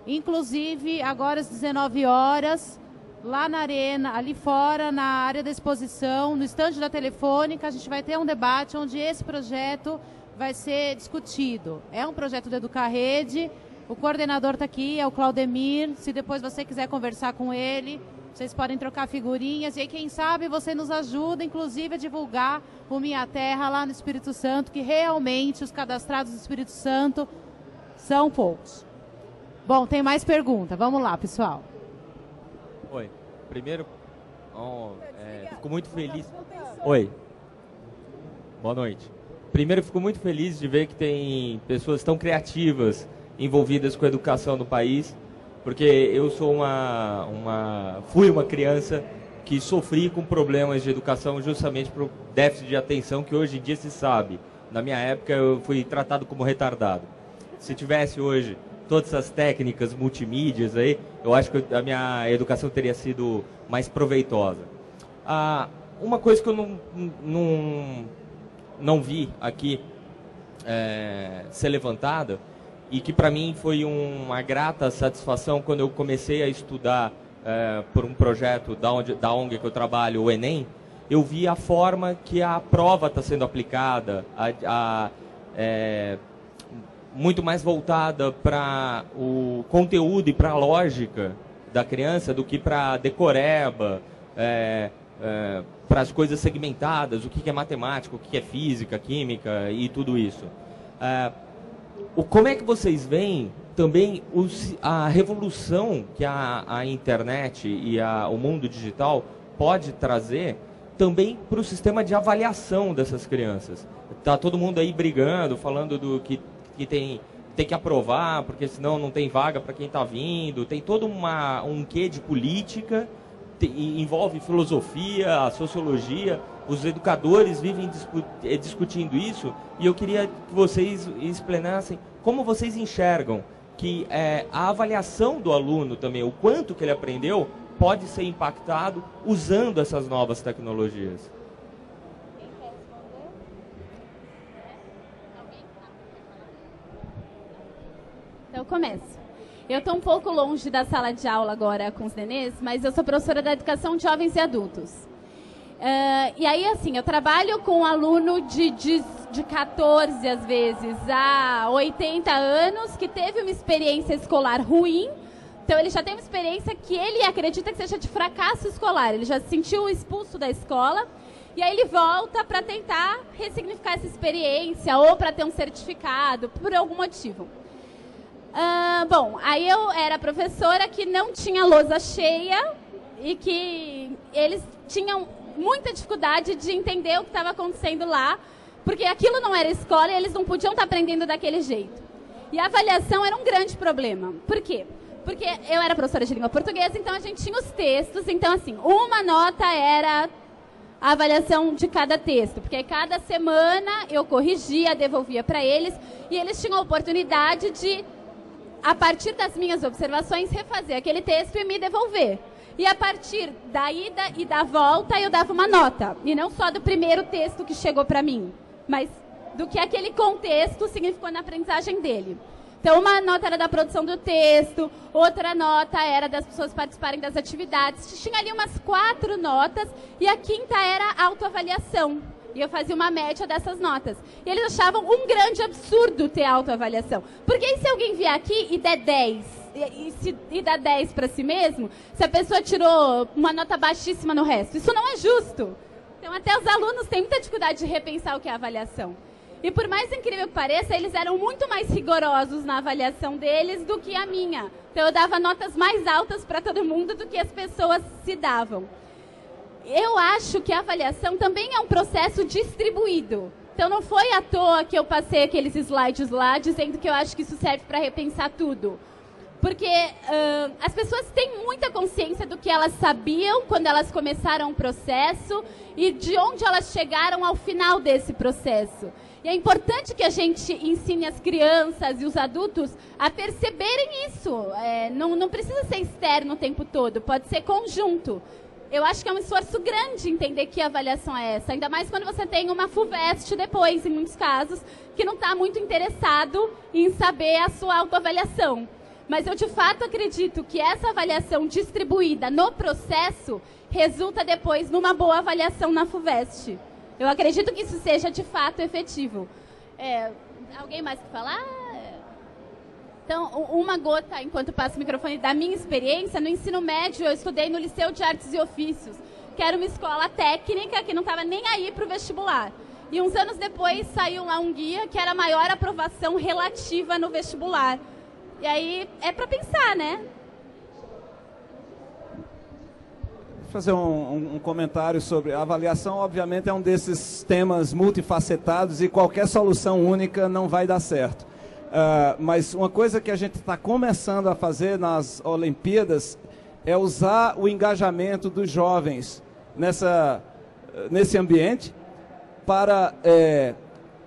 Inclusive, agora às 19 horas, lá na arena, ali fora, na área da exposição, no estande da Telefônica, a gente vai ter um debate onde esse projeto vai ser discutido. É um projeto do Educarrede, o coordenador está aqui, é o Claudemir. Se depois você quiser conversar com ele, vocês podem trocar figurinhas e aí, quem sabe, você nos ajuda, inclusive, a divulgar o Minha Terra lá no Espírito Santo, que realmente os cadastrados do Espírito Santo são poucos. Bom, tem mais pergunta. Vamos lá, pessoal. Oi. Primeiro, fico muito feliz. Oi. Boa noite. Primeiro, fico muito feliz de ver que tem pessoas tão criativas envolvidas com a educação no país, porque eu sou fui uma criança que sofri com problemas de educação justamente por déficit de atenção, que hoje em dia se sabe. Na minha época eu fui tratado como retardado. Se tivesse hoje todas essas técnicas multimídias aí, eu acho que a minha educação teria sido mais proveitosa. Uma coisa que eu não vi aqui ser levantada, e que para mim foi uma grata satisfação quando eu comecei a estudar por um projeto da ONG que eu trabalho, o Enem, eu vi a forma que a prova está sendo aplicada, muito mais voltada para o conteúdo e para a lógica da criança do que para a decoreba, para as coisas segmentadas, o que é matemática, o que é física, química e tudo isso. Como é que vocês veem também a revolução que a internet e o mundo digital pode trazer também para o sistema de avaliação dessas crianças? Tá todo mundo aí brigando, falando do que tem que aprovar, porque senão não tem vaga para quem está vindo. Tem todo um quê de política, envolve filosofia, a sociologia. Os educadores vivem discutindo isso, e eu queria que vocês explanassem como vocês enxergam que a avaliação do aluno também, o quanto que ele aprendeu, pode ser impactado usando essas novas tecnologias. Então, eu começo. Eu estou um pouco longe da sala de aula agora com os nenês, mas eu sou professora da educação de jovens e adultos. E aí, assim, eu trabalho com um aluno de 14, às vezes, a 80 anos, que teve uma experiência escolar ruim. Então, ele já tem uma experiência que ele acredita que seja de fracasso escolar. Ele já se sentiu expulso da escola. E aí ele volta para tentar ressignificar essa experiência ou para ter um certificado, por algum motivo. Bom, aí eu era professora que não tinha lousa cheia e que eles tinham muita dificuldade de entender o que estava acontecendo lá, porque aquilo não era escola e eles não podiam estar aprendendo daquele jeito. E a avaliação era um grande problema. Por quê? Porque eu era professora de língua portuguesa, então a gente tinha os textos, então assim, uma nota era a avaliação de cada texto, porque cada semana eu corrigia, devolvia para eles, e eles tinham a oportunidade de, a partir das minhas observações, refazer aquele texto e me devolver. E a partir da ida e da volta, eu dava uma nota. E não só do primeiro texto que chegou para mim, mas do que aquele contexto significou na aprendizagem dele. Então, uma nota era da produção do texto, outra nota era das pessoas participarem das atividades. Tinha ali umas 4 notas, e a quinta era a autoavaliação. E eu fazia uma média dessas notas. E eles achavam um grande absurdo ter autoavaliação. Porque e se alguém vier aqui e der 10? E dar 10 para si mesmo, se a pessoa tirou uma nota baixíssima no resto? Isso não é justo. Então, até os alunos têm muita dificuldade de repensar o que é avaliação. E por mais incrível que pareça, eles eram muito mais rigorosos na avaliação deles do que a minha. Então, eu dava notas mais altas para todo mundo do que as pessoas se davam. Eu acho que a avaliação também é um processo distribuído. Então, não foi à toa que eu passei aqueles slides lá dizendo que eu acho que isso serve para repensar tudo. Porque as pessoas têm muita consciência do que elas sabiam quando elas começaram o processo e de onde elas chegaram ao final desse processo. E é importante que a gente ensine as crianças e os adultos a perceberem isso. Não precisa ser externo o tempo todo, pode ser conjunto. Eu acho que é um esforço grande entender que avaliação é essa, ainda mais quando você tem uma FUVEST depois, em muitos casos, que não está muito interessado em saber a sua autoavaliação. Mas eu, de fato, acredito que essa avaliação distribuída no processo resulta depois numa boa avaliação na FUVEST. Eu acredito que isso seja, de fato, efetivo. Alguém mais quer falar? Então, uma gota, enquanto passo o microfone, da minha experiência, no ensino médio, eu estudei no Liceu de Artes e Ofícios, que era uma escola técnica que não estava nem aí para o vestibular. E uns anos depois saiu lá um guia que era a maior aprovação relativa no vestibular. E aí é para pensar, né? Vou fazer um comentário sobre a avaliação. Obviamente é um desses temas multifacetados e qualquer solução única não vai dar certo. Mas uma coisa que a gente está começando a fazer nas Olimpíadas é usar o engajamento dos jovens nesse ambiente para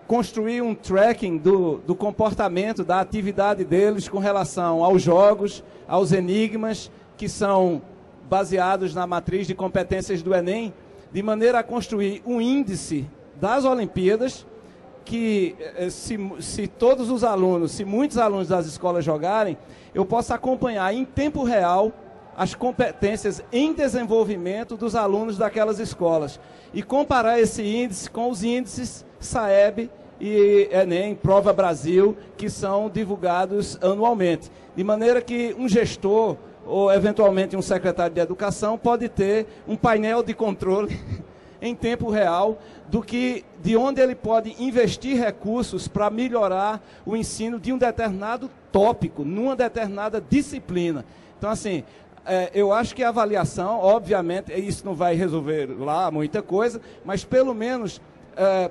construir um tracking do comportamento, da atividade deles com relação aos jogos, aos enigmas, que são baseados na matriz de competências do Enem, de maneira a construir um índice das Olimpíadas que, se todos os alunos, se muitos alunos das escolas jogarem, eu possa acompanhar em tempo real as competências em desenvolvimento dos alunos daquelas escolas e comparar esse índice com os índices SAEB e Enem, Prova Brasil, que são divulgados anualmente. De maneira que um gestor ou, eventualmente, um secretário de educação pode ter um painel de controle em tempo real de onde ele pode investir recursos para melhorar o ensino de um determinado tópico, numa determinada disciplina. Então, assim, eu acho que a avaliação, obviamente, isso não vai resolver lá muita coisa, mas pelo menos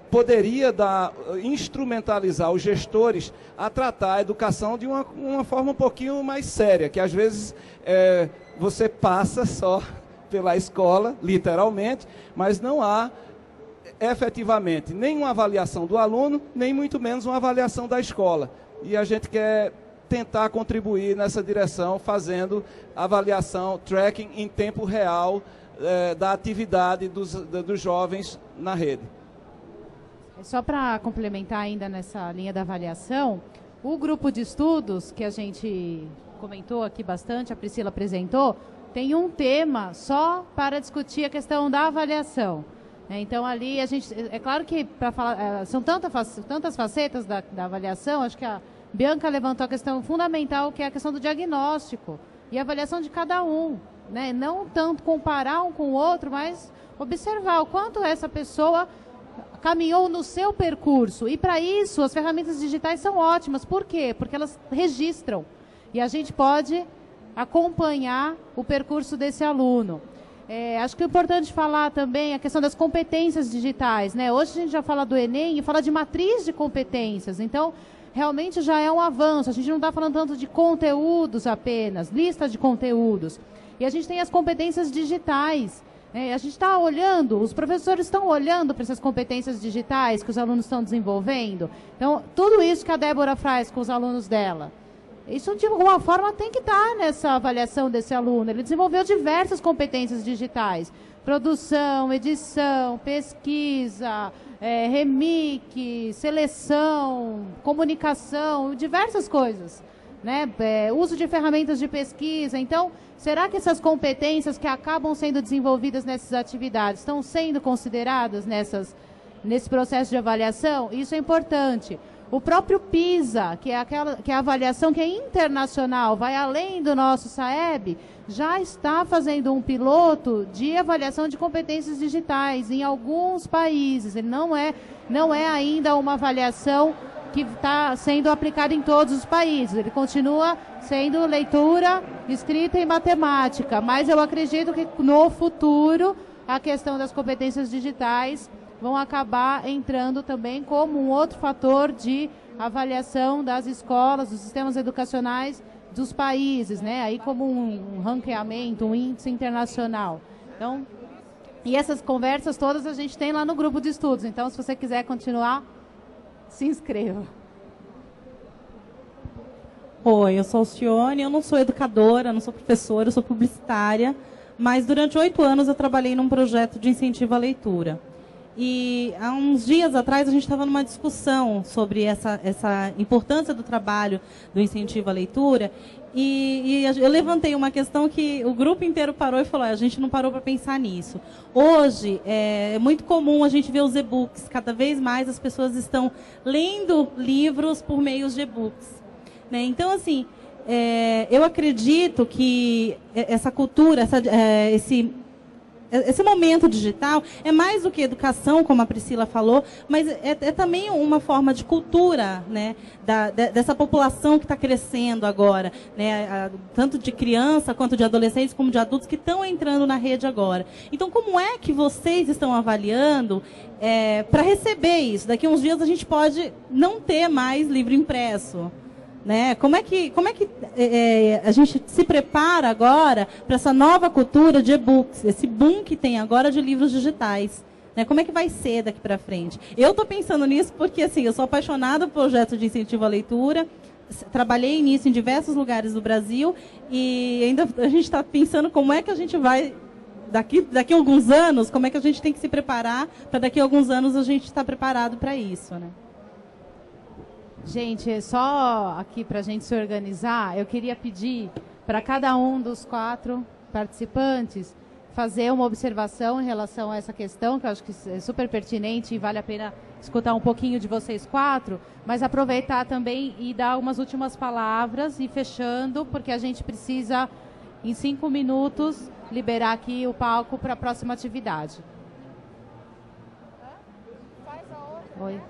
poderia instrumentalizar os gestores a tratar a educação de uma forma um pouquinho mais séria, que às vezes você passa só pela escola, literalmente, mas não há efetivamente nem uma avaliação do aluno, nem muito menos uma avaliação da escola. E a gente quer tentar contribuir nessa direção, fazendo avaliação, tracking em tempo real da atividade dos jovens na rede. Só para complementar ainda nessa linha da avaliação, o grupo de estudos que a gente comentou aqui bastante, a Priscila apresentou, tem um tema só para discutir a questão da avaliação. Então, ali, a gente, é claro que para falar, são tantas facetas da avaliação, acho que a Bianca levantou a questão fundamental, que é a questão do diagnóstico e a avaliação de cada um. Né? Não tanto comparar um com o outro, mas observar o quanto essa pessoa caminhou no seu percurso. E, para isso, as ferramentas digitais são ótimas. Por quê? Porque elas registram. E a gente pode acompanhar o percurso desse aluno. Acho que é importante falar também a questão das competências digitais. Né? Hoje a gente já fala do Enem e fala de matriz de competências. Então, realmente já é um avanço. A gente não está falando tanto de conteúdos apenas, lista de conteúdos. E a gente tem as competências digitais. A gente está olhando, os professores estão olhando para essas competências digitais que os alunos estão desenvolvendo. Então, tudo isso que a Débora faz com os alunos dela, isso de alguma forma tem que estar nessa avaliação desse aluno. Ele desenvolveu diversas competências digitais. Produção, edição, pesquisa, remix, seleção, comunicação, diversas coisas. Né? Uso de ferramentas de pesquisa. Então, será que essas competências que acabam sendo desenvolvidas nessas atividades estão sendo consideradas nesse processo de avaliação? Isso é importante. O próprio PISA, que é a avaliação que é internacional, vai além do nosso SAEB, já está fazendo um piloto de avaliação de competências digitais em alguns países. Ele não é ainda uma avaliação que está sendo aplicada em todos os países. Ele continua sendo leitura, escrita e matemática. Mas eu acredito que no futuro a questão das competências digitais vão acabar entrando também como um outro fator de avaliação das escolas, dos sistemas educacionais dos países, né? Aí como um ranqueamento, um índice internacional. Então, e essas conversas todas a gente tem lá no grupo de estudos. Então, se você quiser continuar, se inscreva. Oi, eu sou Alcione, eu não sou educadora, não sou professora, eu sou publicitária, mas durante 8 anos eu trabalhei num projeto de incentivo à leitura. E há uns dias atrás a gente estava numa discussão sobre essa importância do trabalho do incentivo à leitura e eu levantei uma questão que o grupo inteiro parou e falou, a gente não parou para pensar nisso. Hoje é muito comum a gente ver os e-books, cada vez mais as pessoas estão lendo livros por meio de e-books. Né? Então, assim, eu acredito que essa cultura, esse momento digital é mais do que educação, como a Priscila falou, mas é também uma forma de cultura, né, dessa população que está crescendo agora, né, tanto de criança quanto de adolescentes, como de adultos que estão entrando na rede agora. Então, como é que vocês estão avaliando para receber isso? Daqui a uns dias a gente pode não ter mais livro impresso. Né? Como é que a gente se prepara agora para essa nova cultura de e-books, esse boom que tem agora de livros digitais? Né? Como é que vai ser daqui para frente? Eu estou pensando nisso porque assim, eu sou apaixonada por projetos de incentivo à leitura, trabalhei nisso em diversos lugares do Brasil e ainda a gente está pensando como é que a gente vai, daqui a alguns anos, como é que a gente tem que se preparar para daqui a alguns anos a gente estar preparado para isso, né? Gente, só aqui para a gente se organizar, eu queria pedir para cada um dos 4 participantes fazer uma observação em relação a essa questão, que eu acho que é super pertinente e vale a pena escutar um pouquinho de vocês 4, mas aproveitar também e dar umas últimas palavras e fechando, porque a gente precisa, em 5 minutos, liberar aqui o palco para a próxima atividade. Oi?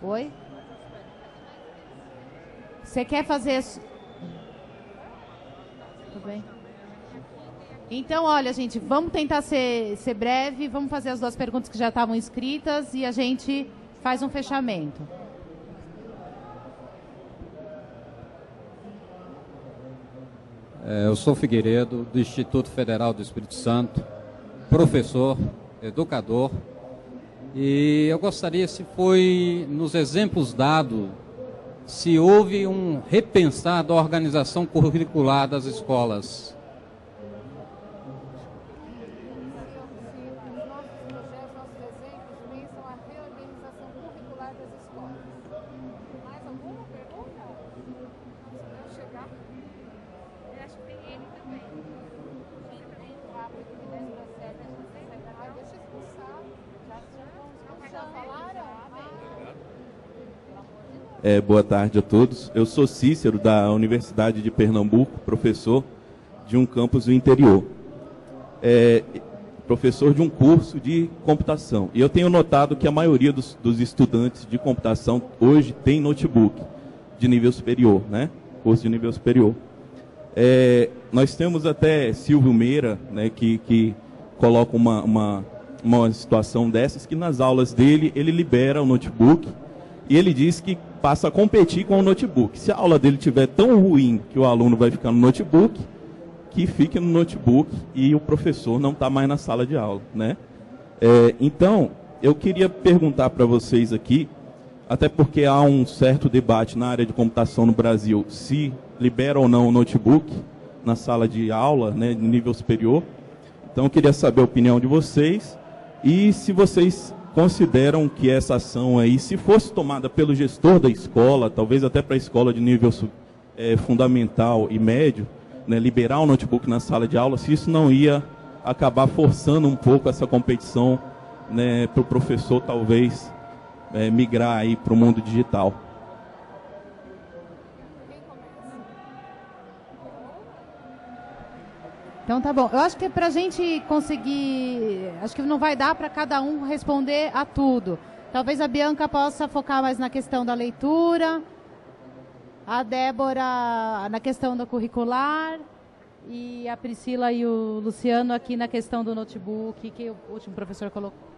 Oi? Você quer fazer... Tudo bem? Então, olha, gente, vamos tentar ser breve, vamos fazer as 2 perguntas que já estavam escritas e a gente faz um fechamento. Eu sou Figueiredo, do Instituto Federal do Espírito Santo, professor, educador, e eu gostaria, se foi nos exemplos dados, se houve um repensar da organização curricular das escolas. Boa tarde a todos. Eu sou Cícero, da Universidade de Pernambuco, professor de um campus do interior. Professor de um curso de computação. E eu tenho notado que a maioria dos estudantes de computação hoje tem notebook de nível superior, né? Curso de nível superior. Nós temos até Silvio Meira, né, que coloca uma situação dessas, que nas aulas dele, ele libera o notebook e ele diz que passa a competir com o notebook. Se a aula dele estiver tão ruim que o aluno vai ficar no notebook, que fique no notebook e o professor não está mais na sala de aula, né? Então, eu queria perguntar para vocês aqui, até porque há um certo debate na área de computação no Brasil, se libera ou não o notebook na sala de aula, né, no nível superior. Então, eu queria saber a opinião de vocês e se vocês consideram que essa ação aí, se fosse tomada pelo gestor da escola, talvez até para a escola de nível fundamental e médio, né, liberar o notebook na sala de aula, se isso não ia acabar forçando um pouco essa competição, né, para o professor talvez migrar aí para o mundo digital. Então tá bom. Eu acho que para a gente conseguir, acho que não vai dar para cada um responder a tudo. Talvez a Bianca possa focar mais na questão da leitura, a Débora na questão do curricular e a Priscila e o Luciano aqui na questão do notebook, que o último professor colocou.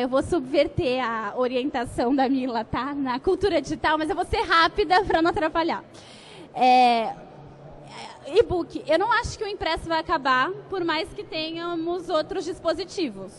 Eu vou subverter a orientação da Mila, tá? Na cultura digital, mas eu vou ser rápida para não atrapalhar. E-book, eu não acho que o impresso vai acabar, por mais que tenhamos outros dispositivos.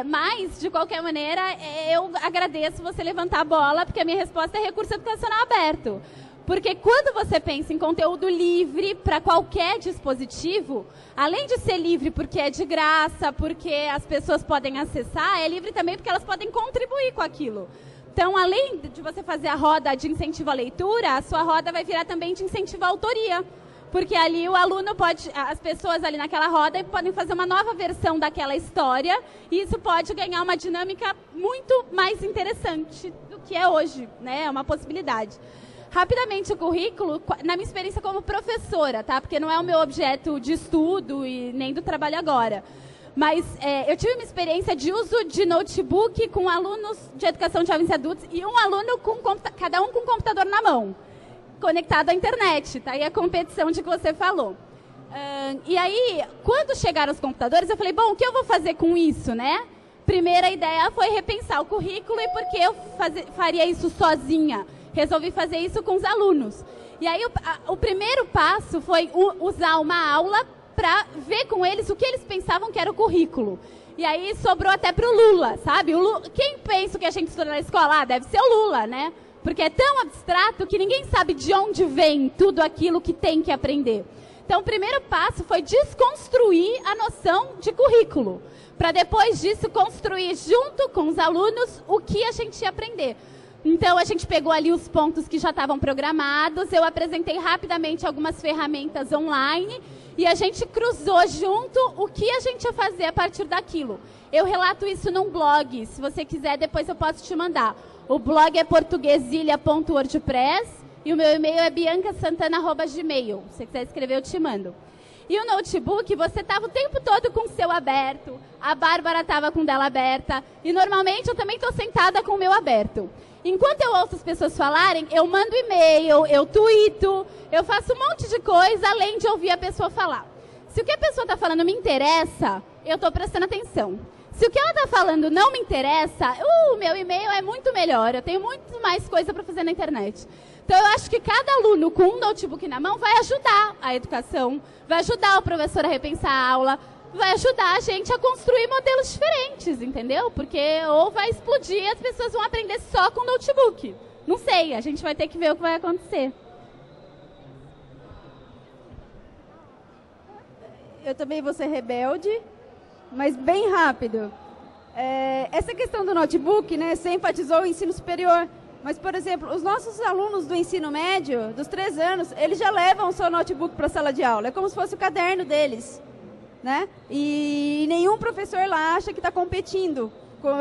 Mas, de qualquer maneira, eu agradeço você levantar a bola, porque a minha resposta é recurso educacional aberto. Porque quando você pensa em conteúdo livre para qualquer dispositivo, além de ser livre porque é de graça, porque as pessoas podem acessar, é livre também porque elas podem contribuir com aquilo. Então, além de você fazer a roda de incentivo à leitura, a sua roda vai virar também de incentivo à autoria. Porque ali o aluno pode, as pessoas ali naquela roda podem fazer uma nova versão daquela história e isso pode ganhar uma dinâmica muito mais interessante do que é hoje, né? É uma possibilidade. Rapidamente o currículo, na minha experiência como professora, tá? Porque não é o meu objeto de estudo e nem do trabalho agora. Mas eu tive uma experiência de uso de notebook com alunos de educação de jovens e adultos e um aluno com cada um com um computador na mão, conectado à internet, tá? E a competição de que você falou. E aí, quando chegaram os computadores, eu falei, bom, o que eu vou fazer com isso, né? Primeira ideia foi repensar o currículo e por que eu faria isso sozinha? Resolvi fazer isso com os alunos. E aí, o primeiro passo foi usar uma aula para ver com eles o que eles pensavam que era o currículo. E aí sobrou até para o Lula, sabe? Quem pensa que a gente estuda na escola? Deve ser o Lula, né? Porque é tão abstrato que ninguém sabe de onde vem tudo aquilo que tem que aprender. Então, o primeiro passo foi desconstruir a noção de currículo, para depois disso construir junto com os alunos o que a gente ia aprender. Então, a gente pegou ali os pontos que já estavam programados, eu apresentei rapidamente algumas ferramentas online e a gente cruzou junto o que a gente ia fazer a partir daquilo. Eu relato isso num blog, se você quiser, depois eu posso te mandar. O blog é portuguesilha.wordpress e o meu e-mail é biancasantana@gmail. Se você quiser escrever, eu te mando. E o notebook, você estava o tempo todo com o seu aberto, a Bárbara estava com o dela aberta, e normalmente eu também estou sentada com o meu aberto. Enquanto eu ouço as pessoas falarem, eu mando e-mail, eu tuito, eu faço um monte de coisa, além de ouvir a pessoa falar. Se o que a pessoa está falando me interessa, eu estou prestando atenção. Se o que ela está falando não me interessa, o meu e-mail é muito melhor, eu tenho muito mais coisa para fazer na internet. Então, eu acho que cada aluno com um notebook na mão vai ajudar a educação, vai ajudar o professor a repensar a aula, vai ajudar a gente a construir modelos diferentes, entendeu? Porque ou vai explodir e as pessoas vão aprender só com notebook. Não sei, a gente vai ter que ver o que vai acontecer. Eu também vou ser rebelde, mas bem rápido. Essa questão do notebook, né, você enfatizou o ensino superior. Mas, por exemplo, os nossos alunos do ensino médio, dos 3 anos, eles já levam o seu notebook para a sala de aula. É como se fosse o caderno deles, né? E nenhum professor lá acha que está competindo.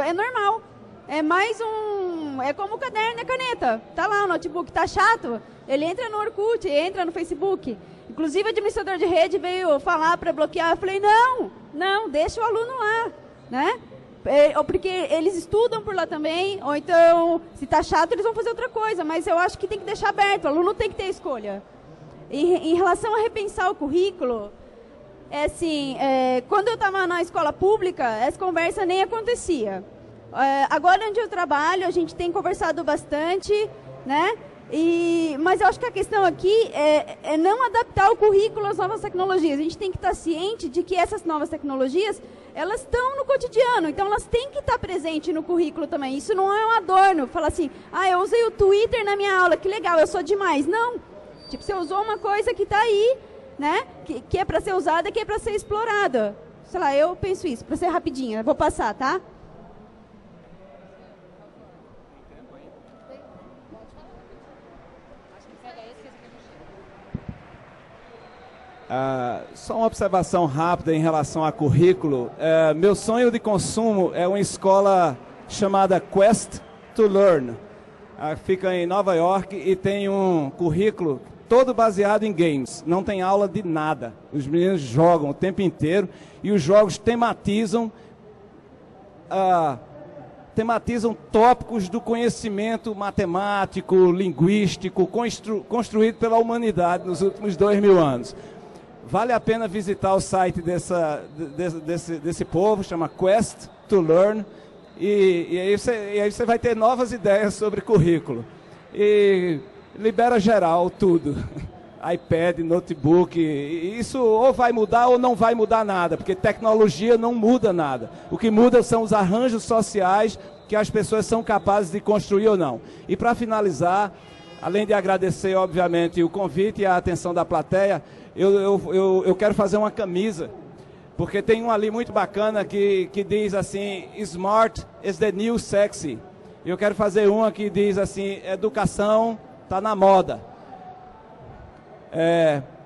É normal. É mais um... É como o caderno e a caneta. Tá lá o notebook, tá chato. Ele entra no Orkut, entra no Facebook. Inclusive, o administrador de rede veio falar para bloquear. Eu falei, não, deixa o aluno lá, né? Porque eles estudam por lá também, ou então, se tá chato, eles vão fazer outra coisa, mas eu acho que tem que deixar aberto, o aluno tem que ter escolha. Em relação a repensar o currículo, quando eu estava na escola pública, essa conversa nem acontecia. Agora, onde eu trabalho, a gente tem conversado bastante, né? Mas eu acho que a questão aqui é não adaptar o currículo às novas tecnologias. A gente tem que estar ciente de que essas novas tecnologias, elas estão no cotidiano, então elas têm que estar presentes no currículo também. Isso não é um adorno, falar assim, eu usei o Twitter na minha aula, que legal, eu sou demais. Não, tipo, você usou uma coisa que está aí, né, que é para ser usada, que é para ser explorada. Sei lá, eu penso isso, para ser rapidinha, vou passar, tá? Só uma observação rápida em relação a currículo. Meu sonho de consumo é uma escola chamada Quest to Learn. Fica em Nova York e tem um currículo todo baseado em games. Não tem aula de nada. Os meninos jogam o tempo inteiro e os jogos tematizam tópicos do conhecimento matemático, linguístico, construído pela humanidade nos últimos 2000 anos. Vale a pena visitar o site desse povo, chama Quest to Learn, e aí você vai ter novas ideias sobre currículo. E libera geral tudo, iPad, notebook, isso ou vai mudar ou não vai mudar nada, porque tecnologia não muda nada. O que muda são os arranjos sociais que as pessoas são capazes de construir ou não. E para finalizar, além de agradecer, obviamente, o convite e a atenção da plateia, eu quero fazer uma camisa, porque tem um ali muito bacana que diz assim, Smart is the new sexy. Eu quero fazer uma que diz assim, educação está na moda.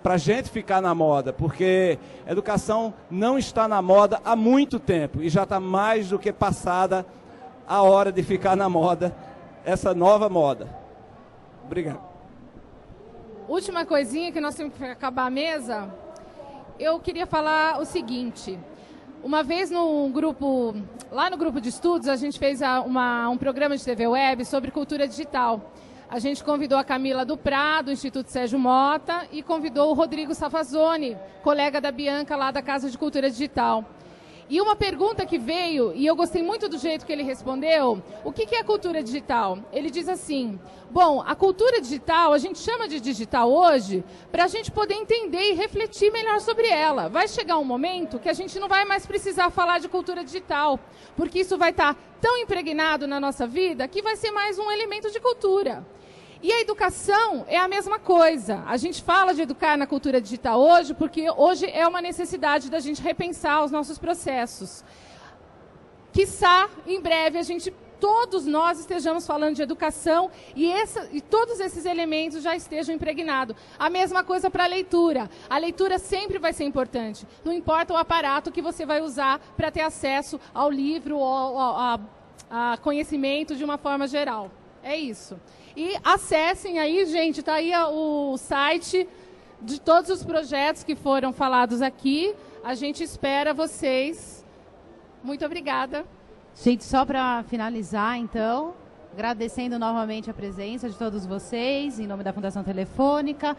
Para a gente ficar na moda, porque educação não está na moda há muito tempo, e já está mais do que passada a hora de ficar na moda, essa nova moda. Obrigado. Última coisinha que nós temos que acabar a mesa. Eu queria falar o seguinte. Uma vez lá no grupo de estudos, a gente fez um programa de TV web sobre cultura digital. A gente convidou a Camila do Prado, do Instituto Sérgio Mota, e convidou o Rodrigo Safazone, colega da Bianca lá da Casa de Cultura Digital. E uma pergunta que veio, e eu gostei muito do jeito que ele respondeu, o que é cultura digital? Ele diz assim, bom, a cultura digital, a gente chama de digital hoje, para a gente poder entender e refletir melhor sobre ela. Vai chegar um momento que a gente não vai mais precisar falar de cultura digital, porque isso vai estar tão impregnado na nossa vida que vai ser mais um elemento de cultura. E a educação é a mesma coisa. A gente fala de educar na cultura digital hoje, porque hoje é uma necessidade da gente repensar os nossos processos. Quiçá, em breve, a gente todos nós estejamos falando de educação e todos esses elementos já estejam impregnados. A mesma coisa para a leitura. A leitura sempre vai ser importante. Não importa o aparato que você vai usar para ter acesso ao livro ou a conhecimento de uma forma geral. É isso. E acessem aí, gente, está aí o site de todos os projetos que foram falados aqui. A gente espera vocês. Muito obrigada. Gente, só para finalizar, então, agradecendo novamente a presença de todos vocês, em nome da Fundação Telefônica.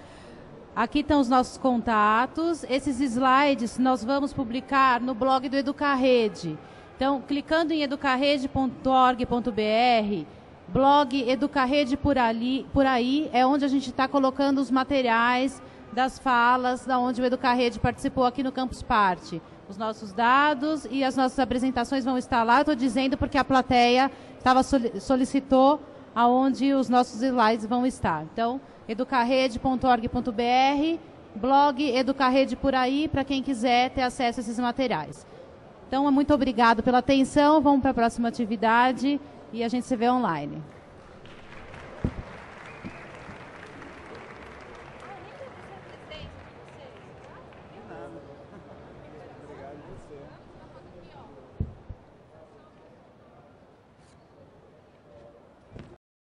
Aqui estão os nossos contatos. Esses slides nós vamos publicar no blog do Educarrede. Então, clicando em educarrede.org.br, blog Educarrede por aí, é onde a gente está colocando os materiais das falas, da onde o Educarrede participou aqui no Campus Party. Os nossos dados e as nossas apresentações vão estar lá. Estou dizendo porque a plateia solicitou aonde os nossos slides vão estar. Então, educarrede.org.br, blog Educarrede por aí, para quem quiser ter acesso a esses materiais. Então, muito obrigado pela atenção. Vamos para a próxima atividade e a gente se vê online.